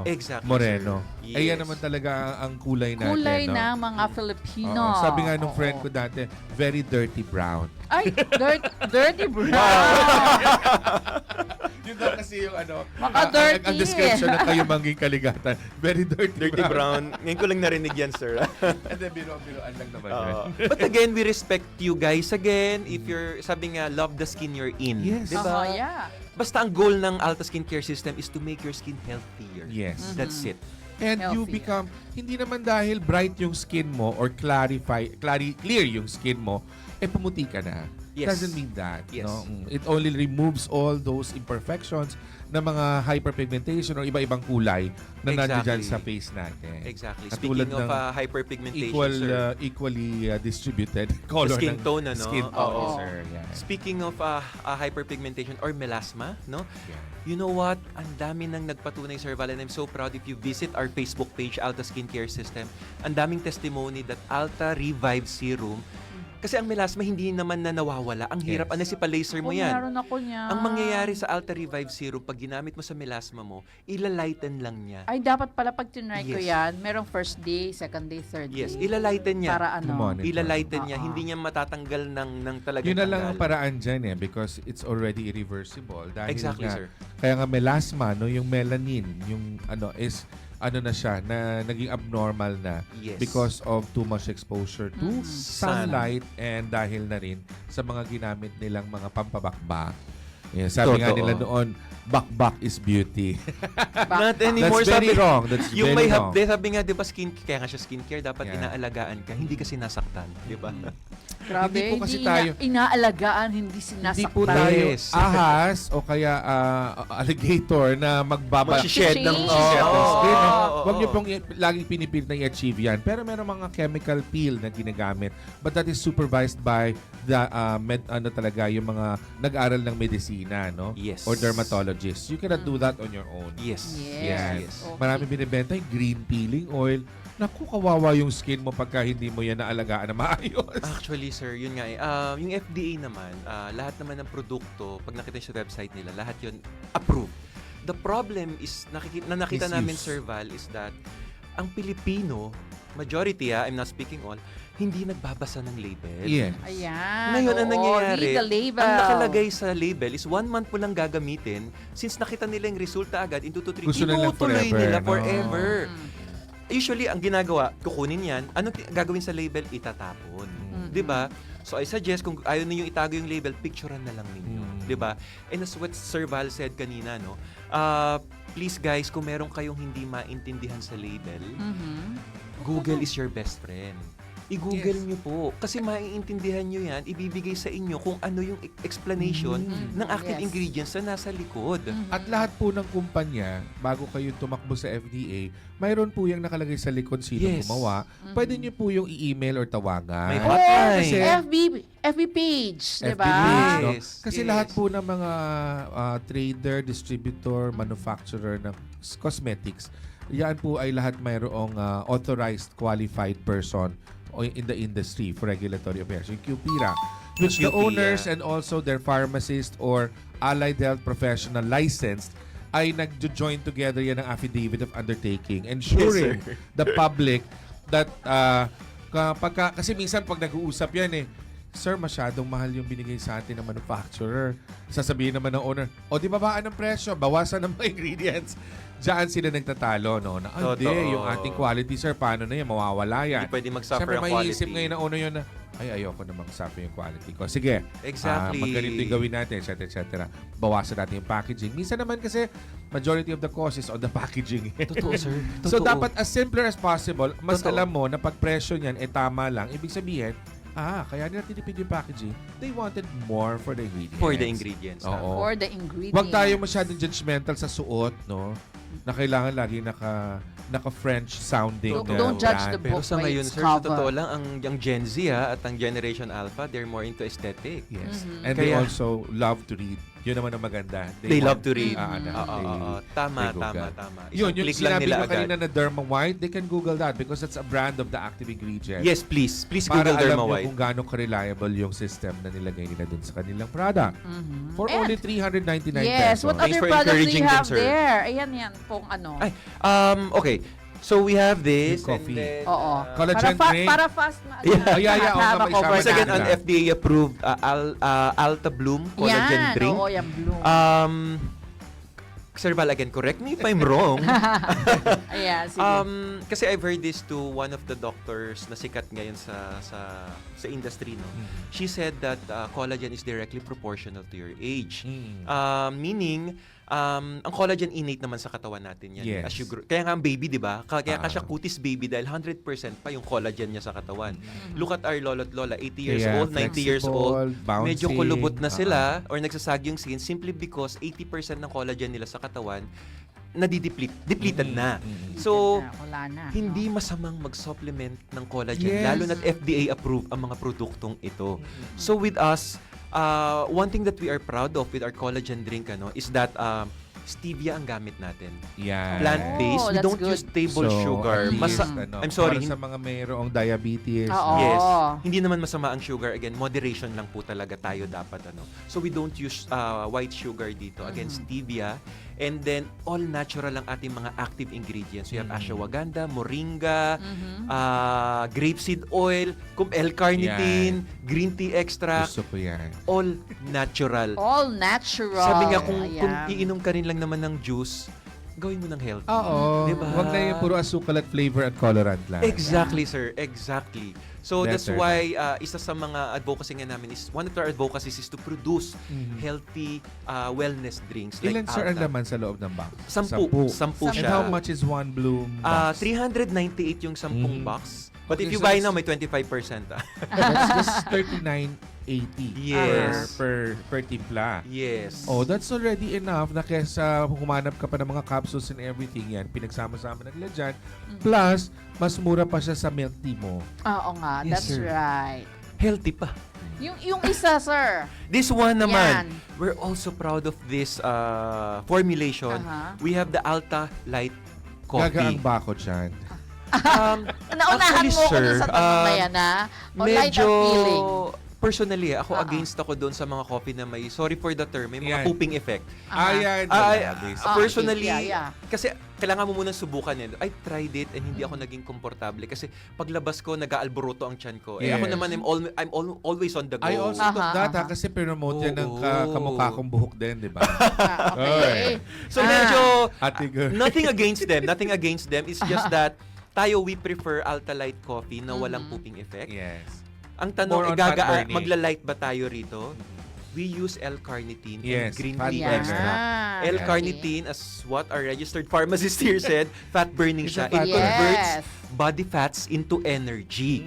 [SPEAKER 3] Exactly,
[SPEAKER 1] moreno.
[SPEAKER 3] sir.
[SPEAKER 1] Ay, yan
[SPEAKER 3] Yes.
[SPEAKER 1] naman talaga ang kulay natin.
[SPEAKER 2] Kulay
[SPEAKER 1] no?
[SPEAKER 2] ng mga Filipino.
[SPEAKER 1] Oo. Sabi nga nung
[SPEAKER 2] Oo.
[SPEAKER 1] friend ko dati, very dirty brown.
[SPEAKER 2] Ay, dirty brown.
[SPEAKER 1] Yun daw kasi yung ano,
[SPEAKER 2] Maka-dirty.
[SPEAKER 1] ang description ng kayo mangging kaligatan. Very dirty,
[SPEAKER 3] Dirty brown. Ngayon ko lang narinig yan, sir.
[SPEAKER 1] And then biro-biroan lang naman yun.
[SPEAKER 3] But again, we respect you guys again. If you're, sabi nga, love the skin you're in.
[SPEAKER 1] Yes.
[SPEAKER 3] Diba?
[SPEAKER 2] Oo, yeah.
[SPEAKER 3] Basta ang goal ng Alta Skincare System is to make your skin healthier.
[SPEAKER 1] Yes.
[SPEAKER 3] That's it.
[SPEAKER 1] And you
[SPEAKER 2] Healthy.
[SPEAKER 1] become, hindi naman dahil bright yung skin mo or clear yung skin mo, pumuti ka na.
[SPEAKER 3] Yes.
[SPEAKER 1] Doesn't mean that.
[SPEAKER 3] Yes.
[SPEAKER 1] No? It only removes all those imperfections na mga hyperpigmentation or iba-ibang kulay na nandiyan dyan sa face natin.
[SPEAKER 3] Exactly.
[SPEAKER 1] Katulad
[SPEAKER 3] Speaking of
[SPEAKER 1] ng
[SPEAKER 3] hyperpigmentation, sir.
[SPEAKER 1] Equally distributed color
[SPEAKER 3] skin
[SPEAKER 1] ng
[SPEAKER 3] tone, ano?
[SPEAKER 1] skin tone,
[SPEAKER 2] Oo.
[SPEAKER 1] sir. Yeah.
[SPEAKER 3] Speaking of hyperpigmentation or melasma, no?
[SPEAKER 1] Yeah.
[SPEAKER 3] You know what? Ang dami nang nagpatunay, Sir Val, and I'm so proud if you visit our Facebook page, Alta Skincare System. Ang daming testimony that Alta Revive Serum, kasi ang melasma hindi naman na nawawala. Ang hirap,
[SPEAKER 1] Yes.
[SPEAKER 3] pa-laser mo
[SPEAKER 2] Ako,
[SPEAKER 3] yan.
[SPEAKER 2] meron ako niya.
[SPEAKER 3] Ang mangyayari sa Alta Revive Serum, pag ginamit mo sa melasma mo, ilalighten lang niya.
[SPEAKER 2] Ay, dapat pala pag tinry ko
[SPEAKER 3] Yes.
[SPEAKER 2] yan, merong first day, second day, third
[SPEAKER 3] Yes,
[SPEAKER 2] day.
[SPEAKER 3] ilalighten niya.
[SPEAKER 2] Para ano?
[SPEAKER 1] Monitor.
[SPEAKER 3] Ilalighten niya.
[SPEAKER 2] Oo.
[SPEAKER 3] Hindi niya matatanggal ng talagang
[SPEAKER 1] Yun na lang ang
[SPEAKER 3] tanggal.
[SPEAKER 1] paraan dyan because it's already irreversible. Dahil
[SPEAKER 3] Exactly,
[SPEAKER 1] nga,
[SPEAKER 3] sir.
[SPEAKER 1] Kaya nga melasma, no, yung melanin, yung is na siya, na naging abnormal na
[SPEAKER 3] Yes.
[SPEAKER 1] because of too much exposure to
[SPEAKER 2] Mhm.
[SPEAKER 1] sunlight and dahil na rin sa mga ginamit nilang mga pampabakbak. Yeah, sabi nga
[SPEAKER 3] Totoo.
[SPEAKER 1] nila noon, bakbak is beauty.
[SPEAKER 3] Not anymore.
[SPEAKER 1] That's very
[SPEAKER 3] sabi,
[SPEAKER 1] wrong. That's
[SPEAKER 3] Yung
[SPEAKER 1] very
[SPEAKER 3] may
[SPEAKER 1] wrong.
[SPEAKER 3] hapde, sabi nga, di ba, kaya nga siya skincare, dapat
[SPEAKER 1] Yeah.
[SPEAKER 3] inaalagaan ka, hindi ka sinasaktan, di ba?
[SPEAKER 2] Grabe,
[SPEAKER 1] Hindi po kasi
[SPEAKER 2] hindi
[SPEAKER 1] tayo-
[SPEAKER 2] inaalagaan, hindi sinasaktan.
[SPEAKER 1] Hindi po tayo
[SPEAKER 3] Yes.
[SPEAKER 1] ahas o kaya alligator na
[SPEAKER 3] Mag-shed ng
[SPEAKER 2] Mag-shed.
[SPEAKER 1] skin. No?
[SPEAKER 3] Oo.
[SPEAKER 1] Huwag niyo pong laging pinipilit na i-achieve yan. Pero meron mga chemical peel na ginagamit. But that is supervised by the talaga yung mga nag-aral ng medisina, no?
[SPEAKER 3] Yes.
[SPEAKER 1] Or dermatologists. You cannot do that on your own.
[SPEAKER 3] Yes.
[SPEAKER 1] Yan.
[SPEAKER 2] Yes. Okay.
[SPEAKER 1] Marami binibenta yung green peeling oil. Naku, kawawa yung skin mo pagka hindi mo yan naalagaan na maayos.
[SPEAKER 3] Actually, sir, yun nga eh. Yung FDA naman, lahat naman ng produkto, pag nakita sa website nila, lahat yun approved. The problem is, nakita
[SPEAKER 1] Misuse.
[SPEAKER 3] namin, Sir Val, is that ang Pilipino, majority, I'm not speaking all, hindi nagbabasa ng label.
[SPEAKER 1] Yeah.
[SPEAKER 2] Ayan.
[SPEAKER 3] Ngayon, ang
[SPEAKER 2] oo,
[SPEAKER 3] nangyayari,
[SPEAKER 2] read the label.
[SPEAKER 3] ang nakalagay sa label is 1 month mo lang gagamitin. Since nakita nila yung resulta agad, in 2 to 3,
[SPEAKER 1] Gusto nilang
[SPEAKER 3] itutuloy
[SPEAKER 1] forever,
[SPEAKER 3] nila
[SPEAKER 1] no?
[SPEAKER 3] forever.
[SPEAKER 2] Mm.
[SPEAKER 3] Usually, ang ginagawa, kukunin yan. Anong gagawin sa label? Itatapon.
[SPEAKER 2] Mm.
[SPEAKER 3] 'Di ba? So, I suggest, kung ayaw ninyo itago yung label, picturean na lang ninyo.
[SPEAKER 1] Mm.
[SPEAKER 3] 'Di ba? And as what Sir Val said kanina, no? Please guys, kung meron kayong hindi maintindihan sa label,
[SPEAKER 2] Mhm.
[SPEAKER 3] Google is your best friend. I-Google
[SPEAKER 1] Yes.
[SPEAKER 3] nyo po. Kasi maiintindihan nyo yan, ibibigay sa inyo kung ano yung explanation ng active
[SPEAKER 2] Yes.
[SPEAKER 3] ingredients na nasa likod.
[SPEAKER 2] Mhm.
[SPEAKER 1] At lahat po ng kumpanya, bago kayo tumakbo sa FDA, mayroon po yung nakalagay sa likod sino
[SPEAKER 3] Yes.
[SPEAKER 1] gumawa. Pwede nyo po yung i-email or tawagan.
[SPEAKER 3] May
[SPEAKER 2] Or
[SPEAKER 3] hotline.
[SPEAKER 1] Kasi-
[SPEAKER 2] FB page, di
[SPEAKER 1] FB
[SPEAKER 2] ba?
[SPEAKER 1] page, no?
[SPEAKER 3] Yes,
[SPEAKER 1] Kasi
[SPEAKER 3] yes.
[SPEAKER 1] lahat po ng mga trader, distributor, manufacturer ng cosmetics, yan po ay lahat mayroong authorized qualified person in the industry for regulatory affairs, yung QPIRA, which the
[SPEAKER 3] QPIRA.
[SPEAKER 1] owners and also their pharmacist or allied health professional licensed ay nag-join together yan ng affidavit of undertaking, ensuring
[SPEAKER 3] Yes, sir.
[SPEAKER 1] the public that kasi minsan pag nag-uusap yan sir, masyadong mahal yung binigay sa atin ng manufacturer. Sasabihin naman ng owner, di babaan ng presyo, bawasan ng mga ingredients. Diyan sila nagtatalo, no? Na, hindi,
[SPEAKER 3] Totoo.
[SPEAKER 1] yung ating quality, sir, paano na yan? Mawawala yan.
[SPEAKER 3] Hindi pwede mag-suffer
[SPEAKER 1] Siyempre,
[SPEAKER 3] ang
[SPEAKER 1] may
[SPEAKER 3] quality.
[SPEAKER 1] isip ngayon ng owner yun na, ayoko na mag-suffer yung quality ko. Sige,
[SPEAKER 3] Exactly.
[SPEAKER 1] magganito yung gawin natin, etc. Bawasan natin yung packaging. Minsan naman kasi, majority of the cost is on the packaging.
[SPEAKER 3] Totoo, sir.
[SPEAKER 1] So,
[SPEAKER 3] Totoo.
[SPEAKER 1] dapat as simpler as possible, mas
[SPEAKER 3] Totoo.
[SPEAKER 1] alam mo na pag presyo niyan, tama lang. Ibig sabihin, kaya nila tinipid yung packaging. They wanted more for the ingredients.
[SPEAKER 3] For the ingredients.
[SPEAKER 1] Oo.
[SPEAKER 2] For the ingredients.
[SPEAKER 1] Huwag tayo masyadong judgmental sa suot, no? na kailangan lagi naka-French sounding
[SPEAKER 2] Don't judge
[SPEAKER 1] brand.
[SPEAKER 2] the
[SPEAKER 3] Pero
[SPEAKER 2] book
[SPEAKER 3] sa
[SPEAKER 2] by
[SPEAKER 3] ngayon,
[SPEAKER 2] its
[SPEAKER 3] sir, sa
[SPEAKER 2] cover.
[SPEAKER 3] totoo lang, ang Gen Z at ang Generation Alpha, they're more into aesthetic.
[SPEAKER 1] Yes.
[SPEAKER 2] Mhm.
[SPEAKER 1] And they
[SPEAKER 3] Kaya-
[SPEAKER 1] also love to read. Yun naman ang maganda.
[SPEAKER 3] They
[SPEAKER 1] want-
[SPEAKER 3] love to read.
[SPEAKER 2] Mhm.
[SPEAKER 3] Tama,
[SPEAKER 1] they Google.
[SPEAKER 3] tama.
[SPEAKER 1] Yun,
[SPEAKER 3] Isang
[SPEAKER 1] yung
[SPEAKER 3] click lang
[SPEAKER 1] sinabi
[SPEAKER 3] nila
[SPEAKER 1] mo
[SPEAKER 3] agad.
[SPEAKER 1] kanina na Derma White, they can Google that because that's a brand of the active ingredient.
[SPEAKER 3] Yes, please. Please
[SPEAKER 1] Para
[SPEAKER 3] Google
[SPEAKER 1] alam
[SPEAKER 3] Derma
[SPEAKER 1] nyo
[SPEAKER 3] White.
[SPEAKER 1] kung gaano ka-reliable yung system na nilagay nila dun sa kanilang product.
[SPEAKER 2] Mhm.
[SPEAKER 1] For
[SPEAKER 2] And-
[SPEAKER 1] only 399
[SPEAKER 2] Yes,
[SPEAKER 1] pesos.
[SPEAKER 2] what
[SPEAKER 3] Thanks
[SPEAKER 2] other
[SPEAKER 3] for
[SPEAKER 2] products do
[SPEAKER 3] encouraging
[SPEAKER 2] you
[SPEAKER 3] them,
[SPEAKER 2] have
[SPEAKER 3] sir.
[SPEAKER 2] there? Ayan yan pong ano.
[SPEAKER 3] Ay, okay. So we have this
[SPEAKER 1] Yung coffee.
[SPEAKER 3] and then
[SPEAKER 2] Oo.
[SPEAKER 1] Collagen drink.
[SPEAKER 2] Para fast na.
[SPEAKER 3] Yeah.
[SPEAKER 1] Ay, oo nga,
[SPEAKER 2] haba
[SPEAKER 1] may
[SPEAKER 2] cover
[SPEAKER 1] isama
[SPEAKER 3] once again,
[SPEAKER 1] natin.
[SPEAKER 3] an FDA-approved Alta Bloom collagen
[SPEAKER 2] yan,
[SPEAKER 3] drink.
[SPEAKER 2] oo, yan, blue.
[SPEAKER 3] Sir Val, again, correct me if I'm wrong.
[SPEAKER 2] Ayan, sige.
[SPEAKER 3] Kasi I've heard this to one of the doctors na sikat ngayon sa industry, no. She said that collagen is directly proportional to your age. Meaning, ang collagen innate naman sa katawan natin yan.
[SPEAKER 1] Yes.
[SPEAKER 3] As you grow. Kaya nga ang baby, di ba? Kaya ka siya kutis baby dahil 100% pa yung collagen niya sa katawan. Look at our lolo at lola, 80 years
[SPEAKER 1] Kaya
[SPEAKER 3] old, 90 years old.
[SPEAKER 1] flexible,
[SPEAKER 3] Medyo
[SPEAKER 1] bouncing.
[SPEAKER 3] kulubot na sila or nagsasag yung skin simply because 80% ng collagen nila sa katawan depleted na. So,
[SPEAKER 2] Wala na.
[SPEAKER 3] hindi masamang mag-supplement ng collagen,
[SPEAKER 1] Yes.
[SPEAKER 3] lalo na't FDA approved ang mga produktong ito. So with us, one thing that we are proud of with our collagen drink is that stevia ang gamit natin.
[SPEAKER 1] Yan.
[SPEAKER 3] Plant-based,
[SPEAKER 2] Oh,
[SPEAKER 3] we
[SPEAKER 2] that's
[SPEAKER 3] don't
[SPEAKER 2] good.
[SPEAKER 3] use table sugar.
[SPEAKER 1] at least,
[SPEAKER 3] I'm sorry,
[SPEAKER 1] Para sa mga mayroong diabetes.
[SPEAKER 2] Oo.
[SPEAKER 3] Yes. Hindi naman masama ang sugar. Again, moderation lang po talaga tayo dapat. So we don't use white sugar dito. Again, stevia. And then, all natural ang ating mga active ingredients. We have ashwagandha, moringa, grapeseed oil, L-carnitine, green tea extract.
[SPEAKER 1] Gusto ko yan.
[SPEAKER 3] All natural.
[SPEAKER 2] All natural.
[SPEAKER 3] Sabi nga, kung
[SPEAKER 2] Ayan.
[SPEAKER 3] iinom ka rin lang naman ng juice, gawin mo ng healthy.
[SPEAKER 1] Oo.
[SPEAKER 3] Diba?
[SPEAKER 1] Huwag na yung puro asukal at flavor at colorant lang.
[SPEAKER 3] Exactly, sir. Exactly. So that's
[SPEAKER 1] Better
[SPEAKER 3] why isa sa mga advocacy nga namin is, one of our advocacies is to produce healthy wellness drinks like
[SPEAKER 1] Ilan sir ang
[SPEAKER 3] Alta.
[SPEAKER 1] laman sa loob ng box?
[SPEAKER 3] 10
[SPEAKER 1] And
[SPEAKER 3] siya.
[SPEAKER 1] how much is one bloom box?
[SPEAKER 3] 398 yung 10 box. But
[SPEAKER 1] Okay,
[SPEAKER 3] if you
[SPEAKER 1] so
[SPEAKER 3] buy
[SPEAKER 1] it's-
[SPEAKER 3] now, may 25%.
[SPEAKER 1] That's just 39.80
[SPEAKER 3] Yes.
[SPEAKER 1] per timpla.
[SPEAKER 3] Yes.
[SPEAKER 1] Oh, that's already enough na kesa humanap ka pa ng mga capsules and everything yan, pinagsama-sama na nila dyan. Plus, mas mura pa siya sa milk tea mo.
[SPEAKER 2] Oo nga,
[SPEAKER 3] Yes,
[SPEAKER 2] that's
[SPEAKER 3] sir.
[SPEAKER 2] right.
[SPEAKER 3] Healthy pa.
[SPEAKER 2] Yung isa, sir.
[SPEAKER 3] This one naman,
[SPEAKER 2] Yan.
[SPEAKER 3] we're also proud of this formulation. We have the Alta Light
[SPEAKER 1] Gagaan
[SPEAKER 3] Coffee.
[SPEAKER 1] ba ako dyan?
[SPEAKER 2] Naunahan
[SPEAKER 3] Actually,
[SPEAKER 2] mo ko
[SPEAKER 3] sir,
[SPEAKER 2] dun sa tanong na yan, ha? O light
[SPEAKER 3] medyo
[SPEAKER 2] ang feeling.
[SPEAKER 3] personally, ako
[SPEAKER 2] Oo.
[SPEAKER 3] against ako doon sa mga coffee na may, sorry for the term, may mga
[SPEAKER 1] Yan.
[SPEAKER 3] pooping effect.
[SPEAKER 1] Ayan.
[SPEAKER 3] Personally,
[SPEAKER 2] yeah.
[SPEAKER 3] kasi kailangan mo munang subukan yan. I tried it and hindi ako naging komportable kasi paglabas ko, nag-aalboroto ang tiyan ko. Eh ako
[SPEAKER 1] Yes.
[SPEAKER 3] naman, I'm always on the go.
[SPEAKER 1] I also took that kasi promote yan ng
[SPEAKER 3] Oo.
[SPEAKER 1] kamukha kong buhok din, di ba?
[SPEAKER 2] Okay.
[SPEAKER 3] So medyo,
[SPEAKER 1] Ate girl.
[SPEAKER 3] nothing against them. It's just that tayo, we prefer Alta Light Coffee na walang pooping effect.
[SPEAKER 1] Yes.
[SPEAKER 3] Ang
[SPEAKER 1] More
[SPEAKER 3] tanong,
[SPEAKER 1] on fat burning.
[SPEAKER 3] magla-light ba tayo rito? We use L-carnitine
[SPEAKER 1] Yes,
[SPEAKER 3] and green
[SPEAKER 1] fat
[SPEAKER 3] tea
[SPEAKER 1] burner.
[SPEAKER 3] extract.
[SPEAKER 2] Yan.
[SPEAKER 3] L-carnitine, as what our registered pharmacist here said, fat burning
[SPEAKER 1] It's
[SPEAKER 3] siya.
[SPEAKER 1] a fat
[SPEAKER 3] It
[SPEAKER 1] burner.
[SPEAKER 3] converts
[SPEAKER 2] Yes.
[SPEAKER 3] body fats into energy.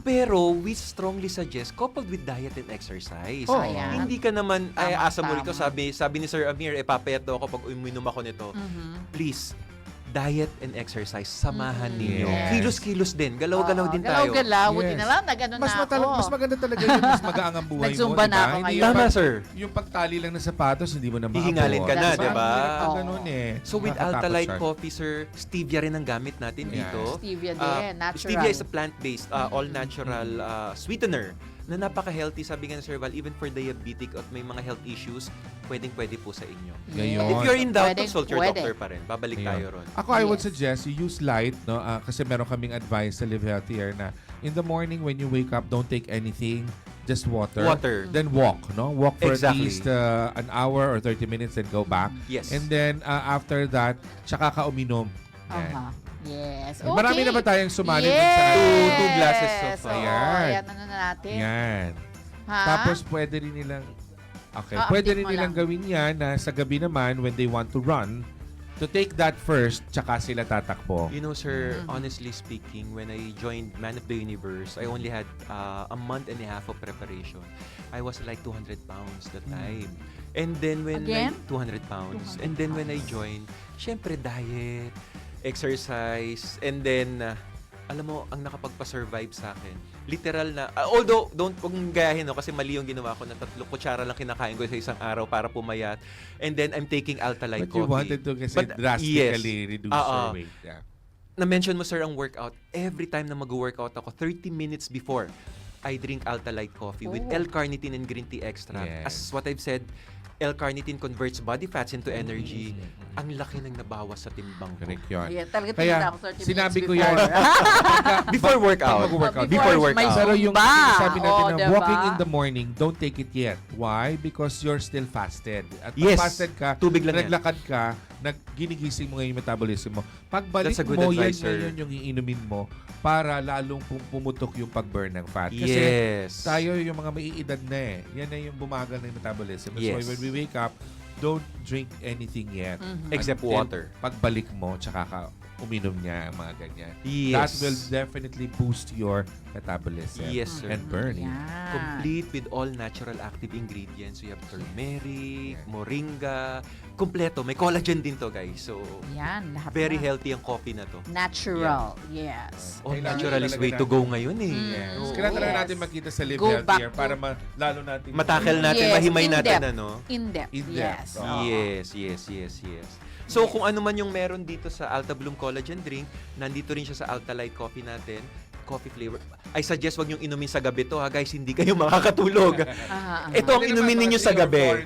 [SPEAKER 3] Pero we strongly suggest coupled with diet and exercise.
[SPEAKER 1] Oh.
[SPEAKER 2] Ayan.
[SPEAKER 3] Hindi ka naman, ay
[SPEAKER 2] Tama,
[SPEAKER 3] asa mo rito,
[SPEAKER 2] tama.
[SPEAKER 3] sabi ni Sir Amir, papayat daw ako pag uminom ako nito. Please, diet and exercise, samahan ninyo.
[SPEAKER 1] Yes.
[SPEAKER 3] Kilos-kilos din, galaw-galaw din tayo.
[SPEAKER 2] Galaw-galaw.
[SPEAKER 1] Yes.
[SPEAKER 2] Buti na lang, nag-ano na ako.
[SPEAKER 1] Mas maganda talaga yun. Mas magaang ang buhay mo.
[SPEAKER 2] Nag-zumba na
[SPEAKER 1] diba?
[SPEAKER 2] ako
[SPEAKER 1] Hindi
[SPEAKER 2] ngayon.
[SPEAKER 1] yung
[SPEAKER 3] Tama, sir.
[SPEAKER 1] Yung pagtali lang ng sapatos, hindi mo na
[SPEAKER 3] Hihingalin ka na,
[SPEAKER 2] That's
[SPEAKER 3] di ba?
[SPEAKER 1] Parang
[SPEAKER 2] Oo.
[SPEAKER 1] ganun eh.
[SPEAKER 3] So with
[SPEAKER 1] Nakakatakot
[SPEAKER 3] Alta Light
[SPEAKER 1] siya.
[SPEAKER 3] Coffee, sir, stevia rin ang gamit natin
[SPEAKER 1] Yeah.
[SPEAKER 3] dito.
[SPEAKER 2] Stevia din, natural.
[SPEAKER 3] Stevia is a plant-based, all-natural sweetener na napaka-healthy. Sabi nga ni Sir Val, even for diabetic at may mga health issues, pwedeng-pwede po sa inyo.
[SPEAKER 1] Ngayon.
[SPEAKER 3] If you're in doubt,
[SPEAKER 2] Pwede,
[SPEAKER 3] consult your
[SPEAKER 2] pwede.
[SPEAKER 3] doctor pa rin. Babalik
[SPEAKER 1] Ayun.
[SPEAKER 3] tayo ron.
[SPEAKER 1] Ako, I would
[SPEAKER 2] Yes.
[SPEAKER 1] suggest you use light, no? Kasi meron kaming advice sa Live Healthier na in the morning when you wake up, don't take anything, just water.
[SPEAKER 3] Water.
[SPEAKER 1] Then walk, no? Walk for
[SPEAKER 3] Exactly.
[SPEAKER 1] at least an hour or 30 minutes and go back.
[SPEAKER 3] Yes.
[SPEAKER 1] And then after that, tsaka ka uminom. Yan.
[SPEAKER 2] Aha. Yes. Okay.
[SPEAKER 1] Marami na ba tayong sumali dun
[SPEAKER 2] yes.
[SPEAKER 1] sa
[SPEAKER 3] Two glasses of,
[SPEAKER 2] Oo,
[SPEAKER 1] Ayan.
[SPEAKER 2] ayan, ano na natin.
[SPEAKER 1] Yan.
[SPEAKER 2] Ha?
[SPEAKER 1] Tapos pwede rin nilang pwede
[SPEAKER 2] update
[SPEAKER 1] rin
[SPEAKER 2] mo
[SPEAKER 1] nilang
[SPEAKER 2] lang.
[SPEAKER 1] gawin yan na sa gabi naman when they want to run, to take that first, tsaka sila tatakbo.
[SPEAKER 3] You know, sir, honestly speaking, when I joined Man of the Universe, I only had a month and a half of preparation. I was like 200 pounds that time. And then when
[SPEAKER 2] Again?
[SPEAKER 3] 200 pounds.
[SPEAKER 2] 200
[SPEAKER 3] And then when I
[SPEAKER 2] pounds.
[SPEAKER 3] joined, syempre diet, exercise, and then alam mo, ang nakapagpa-survive sa akin, literal na, although, don't huwag mong gayahin, no, kasi mali yung ginawa ko na 3 kutsara lang kinakain ko sa isang araw para pumayat. And then, I'm taking Altalite
[SPEAKER 1] But you
[SPEAKER 3] coffee.
[SPEAKER 1] wanted to kasi
[SPEAKER 3] But,
[SPEAKER 1] drastically reduce your weight. Yeah.
[SPEAKER 3] Na-mention mo, sir, ang workout. Every time na mag-workout ako, 30 minutes before, I drink Altalite coffee with
[SPEAKER 2] Oh.
[SPEAKER 3] L-carnitine and green tea extract.
[SPEAKER 1] Yes.
[SPEAKER 3] As what I've said, L-carnitine converts body fats into energy. Ang laki ng nabawas sa timbang ko.
[SPEAKER 1] Correct yun.
[SPEAKER 2] Ayan, talaga
[SPEAKER 1] Kaya,
[SPEAKER 2] tinanda ako 30
[SPEAKER 1] sinabi
[SPEAKER 2] minutes
[SPEAKER 1] ko yan.
[SPEAKER 2] before.
[SPEAKER 3] Before workout.
[SPEAKER 1] Mag-workout.
[SPEAKER 3] Before
[SPEAKER 2] May
[SPEAKER 3] workout.
[SPEAKER 1] Pero yung
[SPEAKER 2] Zumba.
[SPEAKER 1] sabi natin na
[SPEAKER 2] diba?
[SPEAKER 1] walking in the morning, don't take it yet. Why? Because you're still fasted. At pag
[SPEAKER 3] Yes.
[SPEAKER 1] fasted ka,
[SPEAKER 3] Tubig lang yan.
[SPEAKER 1] naglakad ka, ginigising mo ngayon yung metabolism mo. Pagbalik
[SPEAKER 3] That's a good
[SPEAKER 1] mo,
[SPEAKER 3] advice, sir.
[SPEAKER 1] yan yung iinumin mo para lalong pumutok yung pag-burn ng fat. Kasi
[SPEAKER 3] Yes.
[SPEAKER 1] tayo yung mga maiidad na eh. Yan na yung bumagal ng metabolism. That's
[SPEAKER 3] Yes.
[SPEAKER 1] why when we wake up, don't drink anything yet.
[SPEAKER 3] Except
[SPEAKER 1] Until
[SPEAKER 3] water.
[SPEAKER 1] Pagbalik mo, tsaka ka uminom niya ang mga ganyan.
[SPEAKER 3] Yes.
[SPEAKER 1] That will definitely boost your metabolism
[SPEAKER 3] Yes, sir.
[SPEAKER 1] and burning.
[SPEAKER 2] Yan.
[SPEAKER 3] Complete with all natural active ingredients. You have turmeric,
[SPEAKER 1] Yeah.
[SPEAKER 3] moringa, kompleto. May collagen din to, guys. So,
[SPEAKER 2] Yan, lahat
[SPEAKER 3] very
[SPEAKER 2] na.
[SPEAKER 3] healthy ang coffee na to.
[SPEAKER 2] Natural, yes.
[SPEAKER 3] Oh,
[SPEAKER 1] Kailangan
[SPEAKER 3] natural is
[SPEAKER 1] talaga
[SPEAKER 3] way to
[SPEAKER 1] natin.
[SPEAKER 3] go ngayon eh.
[SPEAKER 1] Yes.
[SPEAKER 3] Oo.
[SPEAKER 1] Kailangan talaga
[SPEAKER 2] Yes.
[SPEAKER 1] natin makita sa Live
[SPEAKER 2] Go
[SPEAKER 1] Healthier
[SPEAKER 2] back to-
[SPEAKER 1] para lalo natin
[SPEAKER 3] Matakel natin,
[SPEAKER 2] Yes,
[SPEAKER 3] mahimay
[SPEAKER 2] in
[SPEAKER 3] natin,
[SPEAKER 2] depth.
[SPEAKER 3] ano?
[SPEAKER 2] In-depth,
[SPEAKER 1] In-depth,
[SPEAKER 2] yes.
[SPEAKER 1] oo.
[SPEAKER 3] Yes. So, kung ano man yung meron dito sa Alta Bloom Collagen Drink, nandito rin siya sa Alta Light Coffee natin. Coffee flavor. I suggest wag yung inumin sa gabi to, ha, guys. Hindi kayo makakatulog. Ito ang inumin ninyo sa gabi.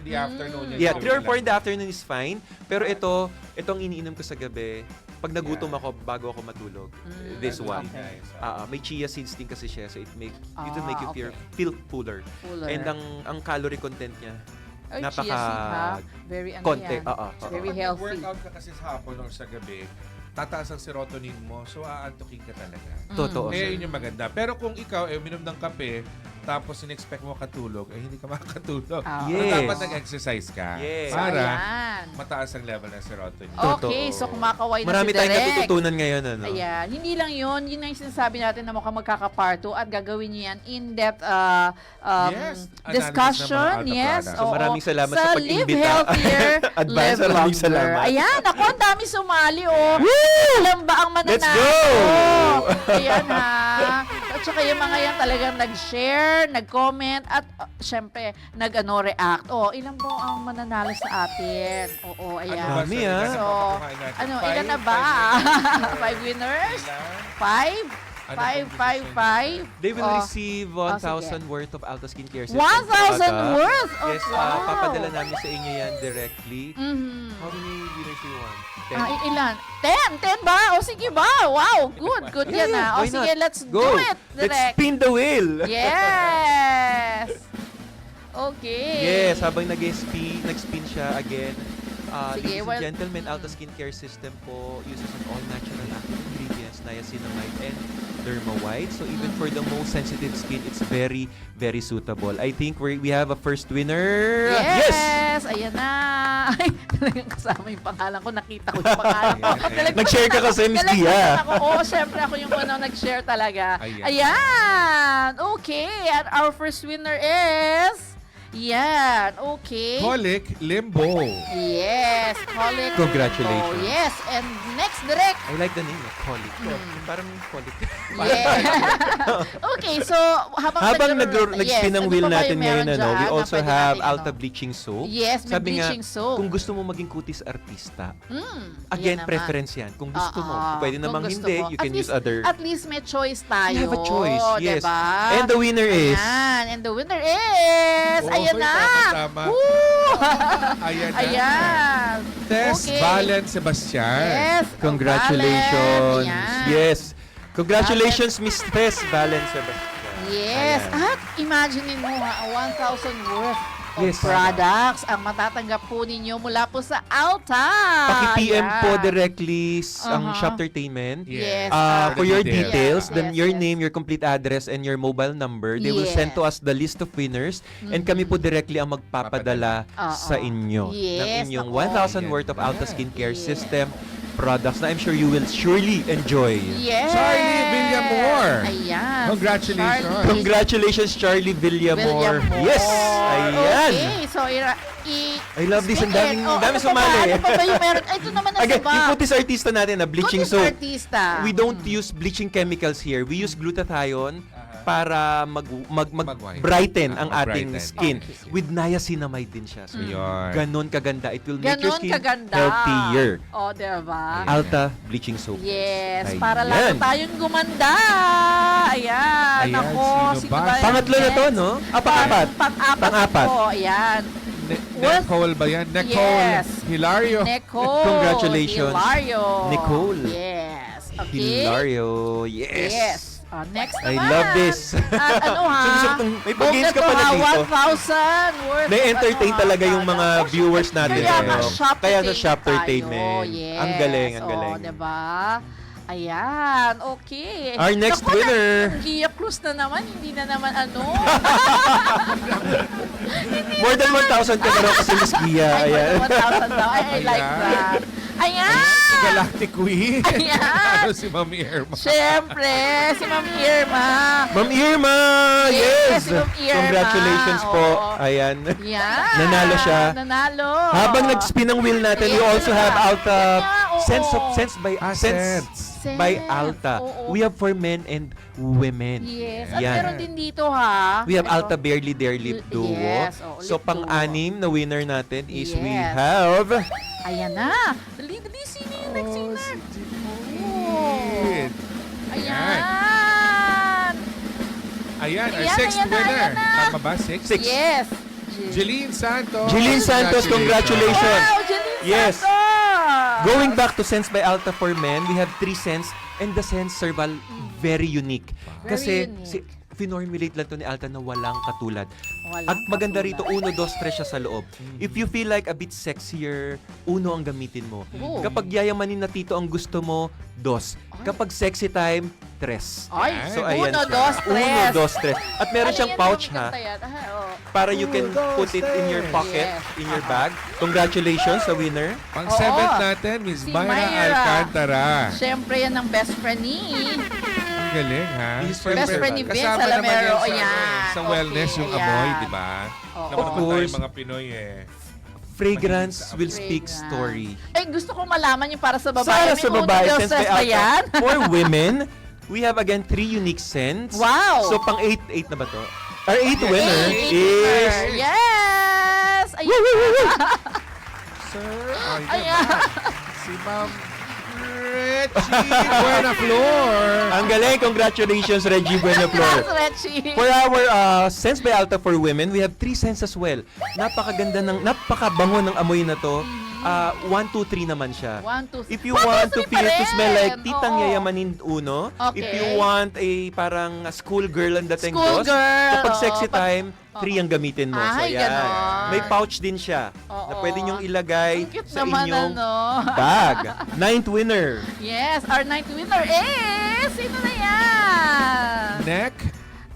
[SPEAKER 3] Yeah, 3 or 4 in the afternoon is fine. Pero ito ang iniinom ko sa gabi. Pag nagutom
[SPEAKER 1] Yeah.
[SPEAKER 3] ako bago ako matulog. This one.
[SPEAKER 2] Okay.
[SPEAKER 3] May chia seeds din kasi siya, so it will make you
[SPEAKER 2] okay.
[SPEAKER 3] feel fuller.
[SPEAKER 2] Fuller.
[SPEAKER 3] And ang calorie content niya,
[SPEAKER 2] Ay,
[SPEAKER 3] napaka-
[SPEAKER 2] chia seed, ha? Very ano
[SPEAKER 3] konti.
[SPEAKER 2] yan.
[SPEAKER 3] Oo.
[SPEAKER 2] Very healthy.
[SPEAKER 1] Workout ka kasi sa hapon or sa gabi, tataas ang serotonin mo, so aantukin ka talaga.
[SPEAKER 3] Totoo,
[SPEAKER 1] Kaya
[SPEAKER 3] sir.
[SPEAKER 1] yun yung maganda. Pero kung ikaw uminom ng kape, tapos in-expect mo katulog, hindi ka makakatulog.
[SPEAKER 2] Ah,
[SPEAKER 1] So,
[SPEAKER 3] Yes.
[SPEAKER 1] dapat nag-exercise ka
[SPEAKER 3] Yes.
[SPEAKER 1] para
[SPEAKER 2] Ayan.
[SPEAKER 1] mataas ang level ng serotonin.
[SPEAKER 2] Okay,
[SPEAKER 3] Totoo.
[SPEAKER 2] so kumakaway na
[SPEAKER 3] Marami
[SPEAKER 2] si
[SPEAKER 3] tayong
[SPEAKER 2] Direk.
[SPEAKER 3] natututunan ngayon, ano?
[SPEAKER 2] Ayan, hindi lang yun. Yun na yung sinasabi natin na mukhang magkakaparto at gagawin niyo yan in-depth
[SPEAKER 1] Yes, analysis
[SPEAKER 2] discussion.
[SPEAKER 1] ng mga Alta
[SPEAKER 2] Yes,
[SPEAKER 1] products.
[SPEAKER 3] So,
[SPEAKER 2] oo.
[SPEAKER 3] maraming salamat sa
[SPEAKER 2] Live
[SPEAKER 3] pag-imbita.
[SPEAKER 2] Healthier,
[SPEAKER 3] Advance,
[SPEAKER 2] Live
[SPEAKER 3] maraming
[SPEAKER 2] Longer.
[SPEAKER 3] salamat.
[SPEAKER 2] Ayan, ako, ang dami sumali, oh. Alam ba ang mananalo?
[SPEAKER 3] Let's go!
[SPEAKER 2] Ayan, ha. At saka yung mga yan talagang nag-share, nag-comment, at syempre, react. Oh, ilan po ang mananalo sa atin? Oo, ayan.
[SPEAKER 1] Ano ba,
[SPEAKER 3] Dami,
[SPEAKER 1] sir?
[SPEAKER 3] ah.
[SPEAKER 1] Ilan
[SPEAKER 2] So,
[SPEAKER 1] ang papakuhain natin?
[SPEAKER 2] ilan na ba? 5 winners?
[SPEAKER 1] Ilan?
[SPEAKER 2] 5?
[SPEAKER 1] Ano
[SPEAKER 2] 5,
[SPEAKER 1] pong
[SPEAKER 2] 5, 5.
[SPEAKER 3] They will
[SPEAKER 2] Oh.
[SPEAKER 3] receive
[SPEAKER 2] Oh,
[SPEAKER 3] 1,000
[SPEAKER 2] sige.
[SPEAKER 3] worth of Alta Skincare System.
[SPEAKER 2] 1,000
[SPEAKER 3] product.
[SPEAKER 2] worth? Oh,
[SPEAKER 3] Yes,
[SPEAKER 2] wow.
[SPEAKER 3] papadala namin sa inyo yan directly.
[SPEAKER 2] Mhm.
[SPEAKER 3] How many winners do you want?
[SPEAKER 2] Ilan? 10 ba? O sige ba? Wow, good yan
[SPEAKER 3] Yeah,
[SPEAKER 2] na. O
[SPEAKER 3] why
[SPEAKER 2] sige,
[SPEAKER 3] not?
[SPEAKER 2] let's
[SPEAKER 3] Go!
[SPEAKER 2] do it,
[SPEAKER 3] Let's
[SPEAKER 2] direct.
[SPEAKER 3] spin the wheel!
[SPEAKER 2] Yes! Okay.
[SPEAKER 3] Yes, habang nag-spin siya again.
[SPEAKER 2] Sige,
[SPEAKER 3] Ladies
[SPEAKER 2] well-
[SPEAKER 3] and gentlemen, Alta Skincare System po uses an all-natural active ingredients, niacinamide and dermawide. So even for the most sensitive skin, it's very, very suitable. I think we have a first winner.
[SPEAKER 2] Yes! Ayan na. Ay, talagang kasama yung pangalan ko. Nakita ko yung pangalan ko.
[SPEAKER 1] Ayan.
[SPEAKER 2] Talagang
[SPEAKER 3] Nag-share ka kasi, Miss
[SPEAKER 2] talagang
[SPEAKER 3] Tia.
[SPEAKER 2] ako. Oo, syempre ako yung unang nag-share talaga.
[SPEAKER 1] Ayan.
[SPEAKER 2] Ayan. Okay. And our first winner is... Yan. Okay.
[SPEAKER 1] Colic Limbo.
[SPEAKER 2] Yes. Colic.
[SPEAKER 3] Congratulations.
[SPEAKER 2] Oh, yes. And next, direct.
[SPEAKER 3] I like the name, colic. Parang colic.
[SPEAKER 2] Yeah. Okay, so
[SPEAKER 3] Habang nag-spin ang wheel natin ngayon, we
[SPEAKER 2] dyan
[SPEAKER 3] also
[SPEAKER 2] na pwede
[SPEAKER 3] have
[SPEAKER 2] nating,
[SPEAKER 3] Alta Bleaching Soap.
[SPEAKER 2] Yes, may
[SPEAKER 3] Sabi nga,
[SPEAKER 2] bleaching soap.
[SPEAKER 3] kung gusto mo maging kutis artista,
[SPEAKER 2] yan
[SPEAKER 3] again,
[SPEAKER 2] naman.
[SPEAKER 3] preference yan. Kung gusto mo,
[SPEAKER 2] Oo,
[SPEAKER 3] pwede
[SPEAKER 2] kung
[SPEAKER 3] namang
[SPEAKER 2] gusto
[SPEAKER 3] hindi,
[SPEAKER 2] mo.
[SPEAKER 3] you can
[SPEAKER 2] At
[SPEAKER 3] use
[SPEAKER 2] least-
[SPEAKER 3] other.
[SPEAKER 2] At least may choice tayo.
[SPEAKER 3] You have a choice, yes.
[SPEAKER 2] Diba?
[SPEAKER 3] And the winner is...
[SPEAKER 2] Ayan, and the winner is...
[SPEAKER 1] Oh,
[SPEAKER 2] ayan na!
[SPEAKER 1] tama-tama.
[SPEAKER 2] Woo!
[SPEAKER 1] Ayan na.
[SPEAKER 2] Ayan.
[SPEAKER 1] Tess
[SPEAKER 2] Okay.
[SPEAKER 1] Valen Sebastian.
[SPEAKER 2] Yes.
[SPEAKER 3] Congratulations.
[SPEAKER 2] Valen, ayan.
[SPEAKER 3] Yes. Congratulations, Miss Tess Valen Sebastian.
[SPEAKER 2] Yes.
[SPEAKER 3] Ayan.
[SPEAKER 2] At imagine mo ha, 1,000 worth
[SPEAKER 3] Yes.
[SPEAKER 2] products ang matatanggap po ninyo mula po sa Alta.
[SPEAKER 3] Paki-PM
[SPEAKER 2] Ayan.
[SPEAKER 3] po directly ang
[SPEAKER 2] Uh-huh.
[SPEAKER 3] Shoptertainment.
[SPEAKER 2] Yes.
[SPEAKER 3] For your
[SPEAKER 1] Details.
[SPEAKER 3] details,
[SPEAKER 2] Yes,
[SPEAKER 3] then your
[SPEAKER 2] yes.
[SPEAKER 3] name, your complete address, and your mobile number, they will send to us the list of winners and kami po directly ang magpapadala
[SPEAKER 2] Oo.
[SPEAKER 3] sa inyo ng
[SPEAKER 2] Yes,
[SPEAKER 3] inyong
[SPEAKER 2] ako.
[SPEAKER 3] 1,000 worth of Alta
[SPEAKER 1] Yeah.
[SPEAKER 3] Skincare
[SPEAKER 2] Yeah.
[SPEAKER 3] System products na I'm sure you will surely enjoy.
[SPEAKER 2] Yes.
[SPEAKER 1] Charlie Villamor.
[SPEAKER 2] Ayan.
[SPEAKER 1] Congratulations.
[SPEAKER 2] Charlie
[SPEAKER 3] Congratulations, Charlie Villamor.
[SPEAKER 2] Villamor.
[SPEAKER 3] Yes! Ayan!
[SPEAKER 2] Okay, so
[SPEAKER 3] I love this. Ang daming
[SPEAKER 2] ano
[SPEAKER 3] sumali.
[SPEAKER 2] Ano pa ba yung meron? Ay, ito naman ang
[SPEAKER 3] Again,
[SPEAKER 2] saba.
[SPEAKER 3] yung kutis artista natin na bleaching
[SPEAKER 2] Kutis
[SPEAKER 3] soap.
[SPEAKER 2] artista.
[SPEAKER 3] We don't use bleaching chemicals here. We use glutathione para mag-brighten ang ating
[SPEAKER 1] Mag-brighten.
[SPEAKER 3] skin.
[SPEAKER 2] Okay.
[SPEAKER 3] With niacinamide din siya. So,
[SPEAKER 1] Yun.
[SPEAKER 3] ganon kaganda. It will make your
[SPEAKER 2] Ganon
[SPEAKER 3] skin
[SPEAKER 2] kaganda.
[SPEAKER 3] healthier.
[SPEAKER 2] O, diba?
[SPEAKER 3] Alta Bleaching Soap.
[SPEAKER 2] Yes,
[SPEAKER 3] Ayan.
[SPEAKER 2] para lalo tayong gumanda. Ayan.
[SPEAKER 1] Ayan,
[SPEAKER 2] Ako,
[SPEAKER 1] sino ba?
[SPEAKER 2] ba yan?
[SPEAKER 3] Pangatlo na to, no? Pang-apat.
[SPEAKER 2] Pang-apat.
[SPEAKER 3] Pang-apat.
[SPEAKER 2] Po, ayan. What?
[SPEAKER 1] Nicole ba yan? Nicole
[SPEAKER 2] Yes.
[SPEAKER 1] Hilario.
[SPEAKER 2] Nicole.
[SPEAKER 3] Congratulations.
[SPEAKER 2] Hilario.
[SPEAKER 3] Nicole.
[SPEAKER 2] Yes. Okay.
[SPEAKER 3] Hilario. Yes.
[SPEAKER 2] Yes. Next
[SPEAKER 3] I
[SPEAKER 2] naman.
[SPEAKER 3] love this.
[SPEAKER 2] At ano ha?
[SPEAKER 3] May pag-games ka pala dito.
[SPEAKER 2] 1,000 worth.
[SPEAKER 3] Na-entertain
[SPEAKER 2] of,
[SPEAKER 3] talaga yung mga
[SPEAKER 2] Oh,
[SPEAKER 3] viewers natin.
[SPEAKER 2] Kaya nga,
[SPEAKER 3] eh.
[SPEAKER 2] shop
[SPEAKER 3] Kaya sa
[SPEAKER 2] entertainment
[SPEAKER 3] Shoptertainment.
[SPEAKER 2] tayo. Yes.
[SPEAKER 3] Ang galing, ang galing.
[SPEAKER 2] Oh, diba? Ayan, okay.
[SPEAKER 3] Our next winner.
[SPEAKER 2] Gia Cruz na naman, hindi na naman ano.
[SPEAKER 3] More than 1,000 ka na raw kasi Miss Gia.
[SPEAKER 2] Ay,
[SPEAKER 3] Ayan.
[SPEAKER 2] 1,000 daw. I like
[SPEAKER 1] Ayan.
[SPEAKER 2] that. Ayan!
[SPEAKER 1] Galactic Queen.
[SPEAKER 2] Ayan.
[SPEAKER 1] Ano si Mami Irma?
[SPEAKER 2] Siyempre, si Ma'am Irma.
[SPEAKER 3] Ma'am Irma!
[SPEAKER 2] Yes,
[SPEAKER 3] Yes!
[SPEAKER 2] Ma'am Irma.
[SPEAKER 3] Congratulations po.
[SPEAKER 2] Oo.
[SPEAKER 3] Ayan.
[SPEAKER 2] Yan.
[SPEAKER 3] Nanalo siya.
[SPEAKER 2] Nanalo.
[SPEAKER 3] Habang nag-spin ang wheel natin, we
[SPEAKER 2] Yes.
[SPEAKER 3] also have Alta
[SPEAKER 2] Oo.
[SPEAKER 3] Sense by
[SPEAKER 1] Sense.
[SPEAKER 3] by
[SPEAKER 2] Sense.
[SPEAKER 3] Alta.
[SPEAKER 2] Oo.
[SPEAKER 3] We have for men and women.
[SPEAKER 2] Yes. At
[SPEAKER 3] Yan.
[SPEAKER 2] meron din dito ha.
[SPEAKER 3] We have
[SPEAKER 2] Ito.
[SPEAKER 3] Alta Barely Dare Lip Duo.
[SPEAKER 2] Yes, oh,
[SPEAKER 3] So,
[SPEAKER 2] lip
[SPEAKER 3] pang-anim na winner natin is we
[SPEAKER 2] Yes.
[SPEAKER 3] have...
[SPEAKER 2] Ayan na. Dali, dali. Sino yung next winner?
[SPEAKER 1] Jean.
[SPEAKER 2] Ayan.
[SPEAKER 1] Ayan, our
[SPEAKER 2] Ayan,
[SPEAKER 1] sixth
[SPEAKER 2] ayan na,
[SPEAKER 1] winner.
[SPEAKER 2] ayan na.
[SPEAKER 1] Tama ba? Six?
[SPEAKER 2] Yes.
[SPEAKER 1] Jeline Santos.
[SPEAKER 3] Jeline Santos, congratulations.
[SPEAKER 2] Wow, Jeline
[SPEAKER 3] Yes.
[SPEAKER 2] Santos.
[SPEAKER 3] Going back to Sense by Alta for men, we have 3 scents and the scents are very unique.
[SPEAKER 2] Very
[SPEAKER 3] Kasi
[SPEAKER 2] unique.
[SPEAKER 3] finormulate lang to ni Alta na walang katulad.
[SPEAKER 2] Walang
[SPEAKER 3] At maganda
[SPEAKER 2] katulad.
[SPEAKER 3] rito, 1, 2, 3 siya sa loob. If you feel like a bit sexier, 1 ang gamitin mo.
[SPEAKER 2] Oo.
[SPEAKER 3] Kapag yayamanin na tito ang gusto mo, 2. Kapag sexy time, 3.
[SPEAKER 2] Ay,
[SPEAKER 3] So, ayan
[SPEAKER 2] uno,
[SPEAKER 3] siya.
[SPEAKER 2] dos, tres.
[SPEAKER 3] 1, 2, 3. At meron
[SPEAKER 2] Ano
[SPEAKER 3] siyang
[SPEAKER 2] yan,
[SPEAKER 3] pouch,
[SPEAKER 2] yung
[SPEAKER 3] ha?
[SPEAKER 2] kanta yan? Oh.
[SPEAKER 3] Para you can put it in your pocket,
[SPEAKER 2] Yes.
[SPEAKER 3] in your bag. Congratulations sa winner.
[SPEAKER 1] Pang
[SPEAKER 2] Oo.
[SPEAKER 1] seventh natin, Miss
[SPEAKER 2] Si
[SPEAKER 1] Myra
[SPEAKER 2] Myra.
[SPEAKER 1] Alcantara.
[SPEAKER 2] Siyempre, yan ang best friend ni
[SPEAKER 1] Ang galing, ha?
[SPEAKER 3] Best
[SPEAKER 2] Best friend ni Vince
[SPEAKER 1] Kasama naman
[SPEAKER 2] Alamero.
[SPEAKER 1] yan sa,
[SPEAKER 2] Ayan.
[SPEAKER 1] sa wellness,
[SPEAKER 2] Okay,
[SPEAKER 1] yung
[SPEAKER 2] ayan.
[SPEAKER 1] amoy, di ba?
[SPEAKER 2] Oo.
[SPEAKER 1] Naman
[SPEAKER 3] Of
[SPEAKER 1] naman
[SPEAKER 3] course.
[SPEAKER 1] tayo mga Pinoy, eh.
[SPEAKER 3] Fragrance will speak
[SPEAKER 2] Fragrance.
[SPEAKER 3] story.
[SPEAKER 2] Ay, gusto ko malaman yung para sa babae.
[SPEAKER 3] Para
[SPEAKER 2] May
[SPEAKER 3] sa babae,
[SPEAKER 2] uno, dos,
[SPEAKER 3] Sense by
[SPEAKER 2] tres ba yan?
[SPEAKER 3] Alta. For women, we have again 3 unique scents.
[SPEAKER 2] Wow!
[SPEAKER 3] So pang 8 na ba to? Our 8th winner
[SPEAKER 2] Hey,
[SPEAKER 3] is...
[SPEAKER 2] Yes! Ayan.
[SPEAKER 1] Sir, ayun
[SPEAKER 2] Ayan.
[SPEAKER 1] na. Si Ma'am Reggie Buenaflor.
[SPEAKER 3] Ang galing! Congratulations, Reggie Buenaflor.
[SPEAKER 2] Yes, Reggie.
[SPEAKER 3] For our Sense by Alta for women, we have 3 scents as well. Napakaganda napakabango ng amoy na to. 1, 2, 3 naman siya.
[SPEAKER 2] 1, 2,
[SPEAKER 3] If you want to feel to smell like titang
[SPEAKER 2] Oo.
[SPEAKER 3] yayamanin uno, if
[SPEAKER 2] Okay.
[SPEAKER 3] you want a parang school girl ang dating
[SPEAKER 2] School
[SPEAKER 3] dos,
[SPEAKER 2] girl,
[SPEAKER 3] kapag
[SPEAKER 2] oo.
[SPEAKER 3] sexy time, 3 ang gamitin mo. So
[SPEAKER 2] Ay,
[SPEAKER 3] yan.
[SPEAKER 2] ganon.
[SPEAKER 3] May pouch din siya na
[SPEAKER 2] Oo.
[SPEAKER 3] pwede nyong ilagay
[SPEAKER 2] Ang cute
[SPEAKER 3] sa
[SPEAKER 2] naman,
[SPEAKER 3] inyong
[SPEAKER 2] ano.
[SPEAKER 3] bag. 9th winner.
[SPEAKER 2] Yes, our ninth winner is... Sino na yan?
[SPEAKER 1] Neck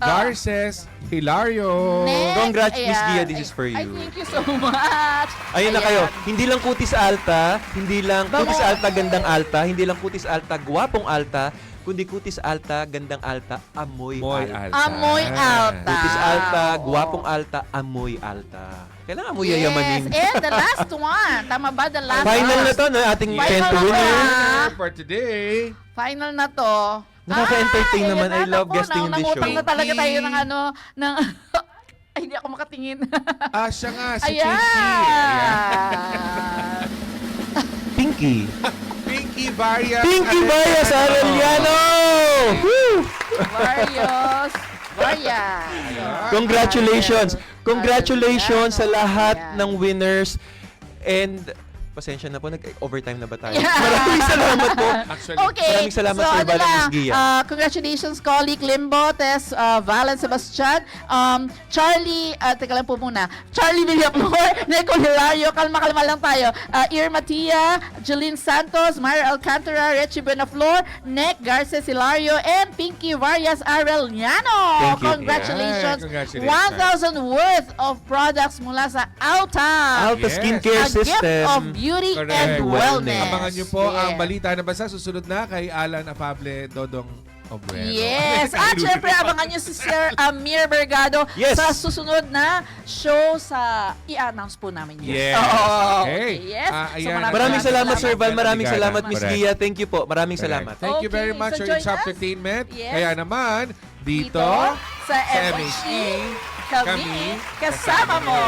[SPEAKER 1] Garces Hilario.
[SPEAKER 2] Next,
[SPEAKER 3] Congrats, Miss
[SPEAKER 2] ayan.
[SPEAKER 3] Gia, this is for
[SPEAKER 2] Ay,
[SPEAKER 3] you.
[SPEAKER 2] thank you so much.
[SPEAKER 3] Ayun na
[SPEAKER 2] Ayan.
[SPEAKER 3] kayo. Hindi lang kutis alta, hindi lang
[SPEAKER 2] Bango.
[SPEAKER 3] kutis alta, gandang alta, hindi lang kutis alta, gwapong alta, kundi kutis alta, gandang alta, amoy
[SPEAKER 1] Moy
[SPEAKER 3] alta.
[SPEAKER 1] Alta.
[SPEAKER 2] Amoy alta.
[SPEAKER 3] Kutis alta,
[SPEAKER 2] Oo.
[SPEAKER 3] gwapong alta, amoy alta. Kailangan mo
[SPEAKER 2] Yes,
[SPEAKER 3] yayamanin.
[SPEAKER 2] and the last one. Tama ba? The last
[SPEAKER 3] Final
[SPEAKER 2] one.
[SPEAKER 3] na to, no? Ating
[SPEAKER 2] Final
[SPEAKER 3] 10th
[SPEAKER 2] na
[SPEAKER 3] winner.
[SPEAKER 2] to.
[SPEAKER 1] For today.
[SPEAKER 2] Final na to.
[SPEAKER 3] Nakaka-entertain
[SPEAKER 2] Ah,
[SPEAKER 3] naman.
[SPEAKER 2] ayan
[SPEAKER 3] I
[SPEAKER 2] na,
[SPEAKER 3] love
[SPEAKER 2] naku,
[SPEAKER 3] guesting in this
[SPEAKER 2] nangutang
[SPEAKER 3] show.
[SPEAKER 2] na talaga tayo ng ano, ng... Ay, hindi ako makatingin.
[SPEAKER 1] Siya nga, si
[SPEAKER 2] Ayan.
[SPEAKER 1] Pinky.
[SPEAKER 3] Pinky.
[SPEAKER 1] Pinky Varias.
[SPEAKER 3] Pinky Bias Arellano! Woo!
[SPEAKER 2] Varios. Varias.
[SPEAKER 3] Congratulations!
[SPEAKER 2] Varios.
[SPEAKER 3] Congratulations sa lahat
[SPEAKER 2] Ayan.
[SPEAKER 3] ng winners. And pasensya na po. Nag-overtime na ba tayo?
[SPEAKER 2] Yeah.
[SPEAKER 3] Maraming salamat po.
[SPEAKER 1] Actually,
[SPEAKER 2] Okay.
[SPEAKER 3] Maraming salamat,
[SPEAKER 2] so,
[SPEAKER 3] Sir Val and Miss
[SPEAKER 2] lang,
[SPEAKER 3] Gia.
[SPEAKER 2] congratulations, colleague Limbo, Tess, Valen Sebastian, Charlie, teka lang po muna, Charlie Villaflor, Nico Hilario, kalma lang tayo, Irma Tia, Jeline Santos, Myra Alcantara, Richie Benaflor, Nick Garces Hilario, and Pinky Varias Arellano.
[SPEAKER 3] Thank you.
[SPEAKER 2] Congratulations.
[SPEAKER 1] Yeah, congratulations.
[SPEAKER 2] 1,000 worth of products mula sa Alta.
[SPEAKER 3] Alta
[SPEAKER 1] Yes.
[SPEAKER 3] Skincare
[SPEAKER 2] A gift
[SPEAKER 3] System.
[SPEAKER 2] of beauty
[SPEAKER 1] Correct.
[SPEAKER 2] and wellness.
[SPEAKER 1] Abangan nyo po ang
[SPEAKER 2] Yeah.
[SPEAKER 1] balita na basa. Susunod na kay Alan Afable Dodong Obrero.
[SPEAKER 2] Yes. At syempre, abangan nyo si Sir Amir Bergado
[SPEAKER 3] Yes.
[SPEAKER 2] sa susunod na show sa i-announce po namin yun.
[SPEAKER 1] Yes.
[SPEAKER 2] Oo.
[SPEAKER 1] Okay.
[SPEAKER 2] Yes.
[SPEAKER 1] Ayan.
[SPEAKER 3] Maraming salamat, Sir Val. Maraming
[SPEAKER 1] Obrigado.
[SPEAKER 3] salamat, Miss
[SPEAKER 1] Correct.
[SPEAKER 3] Gia. Thank you po. Maraming
[SPEAKER 1] Correct.
[SPEAKER 3] salamat.
[SPEAKER 1] Thank you very
[SPEAKER 2] Okay,
[SPEAKER 1] much,
[SPEAKER 2] so
[SPEAKER 1] Sir
[SPEAKER 2] join
[SPEAKER 1] Inch
[SPEAKER 2] us.
[SPEAKER 1] Entertainment.
[SPEAKER 2] Yes.
[SPEAKER 1] Kaya naman, dito,
[SPEAKER 2] Sa
[SPEAKER 1] sa
[SPEAKER 2] MHE,
[SPEAKER 1] MHE,
[SPEAKER 2] kami kasama mo.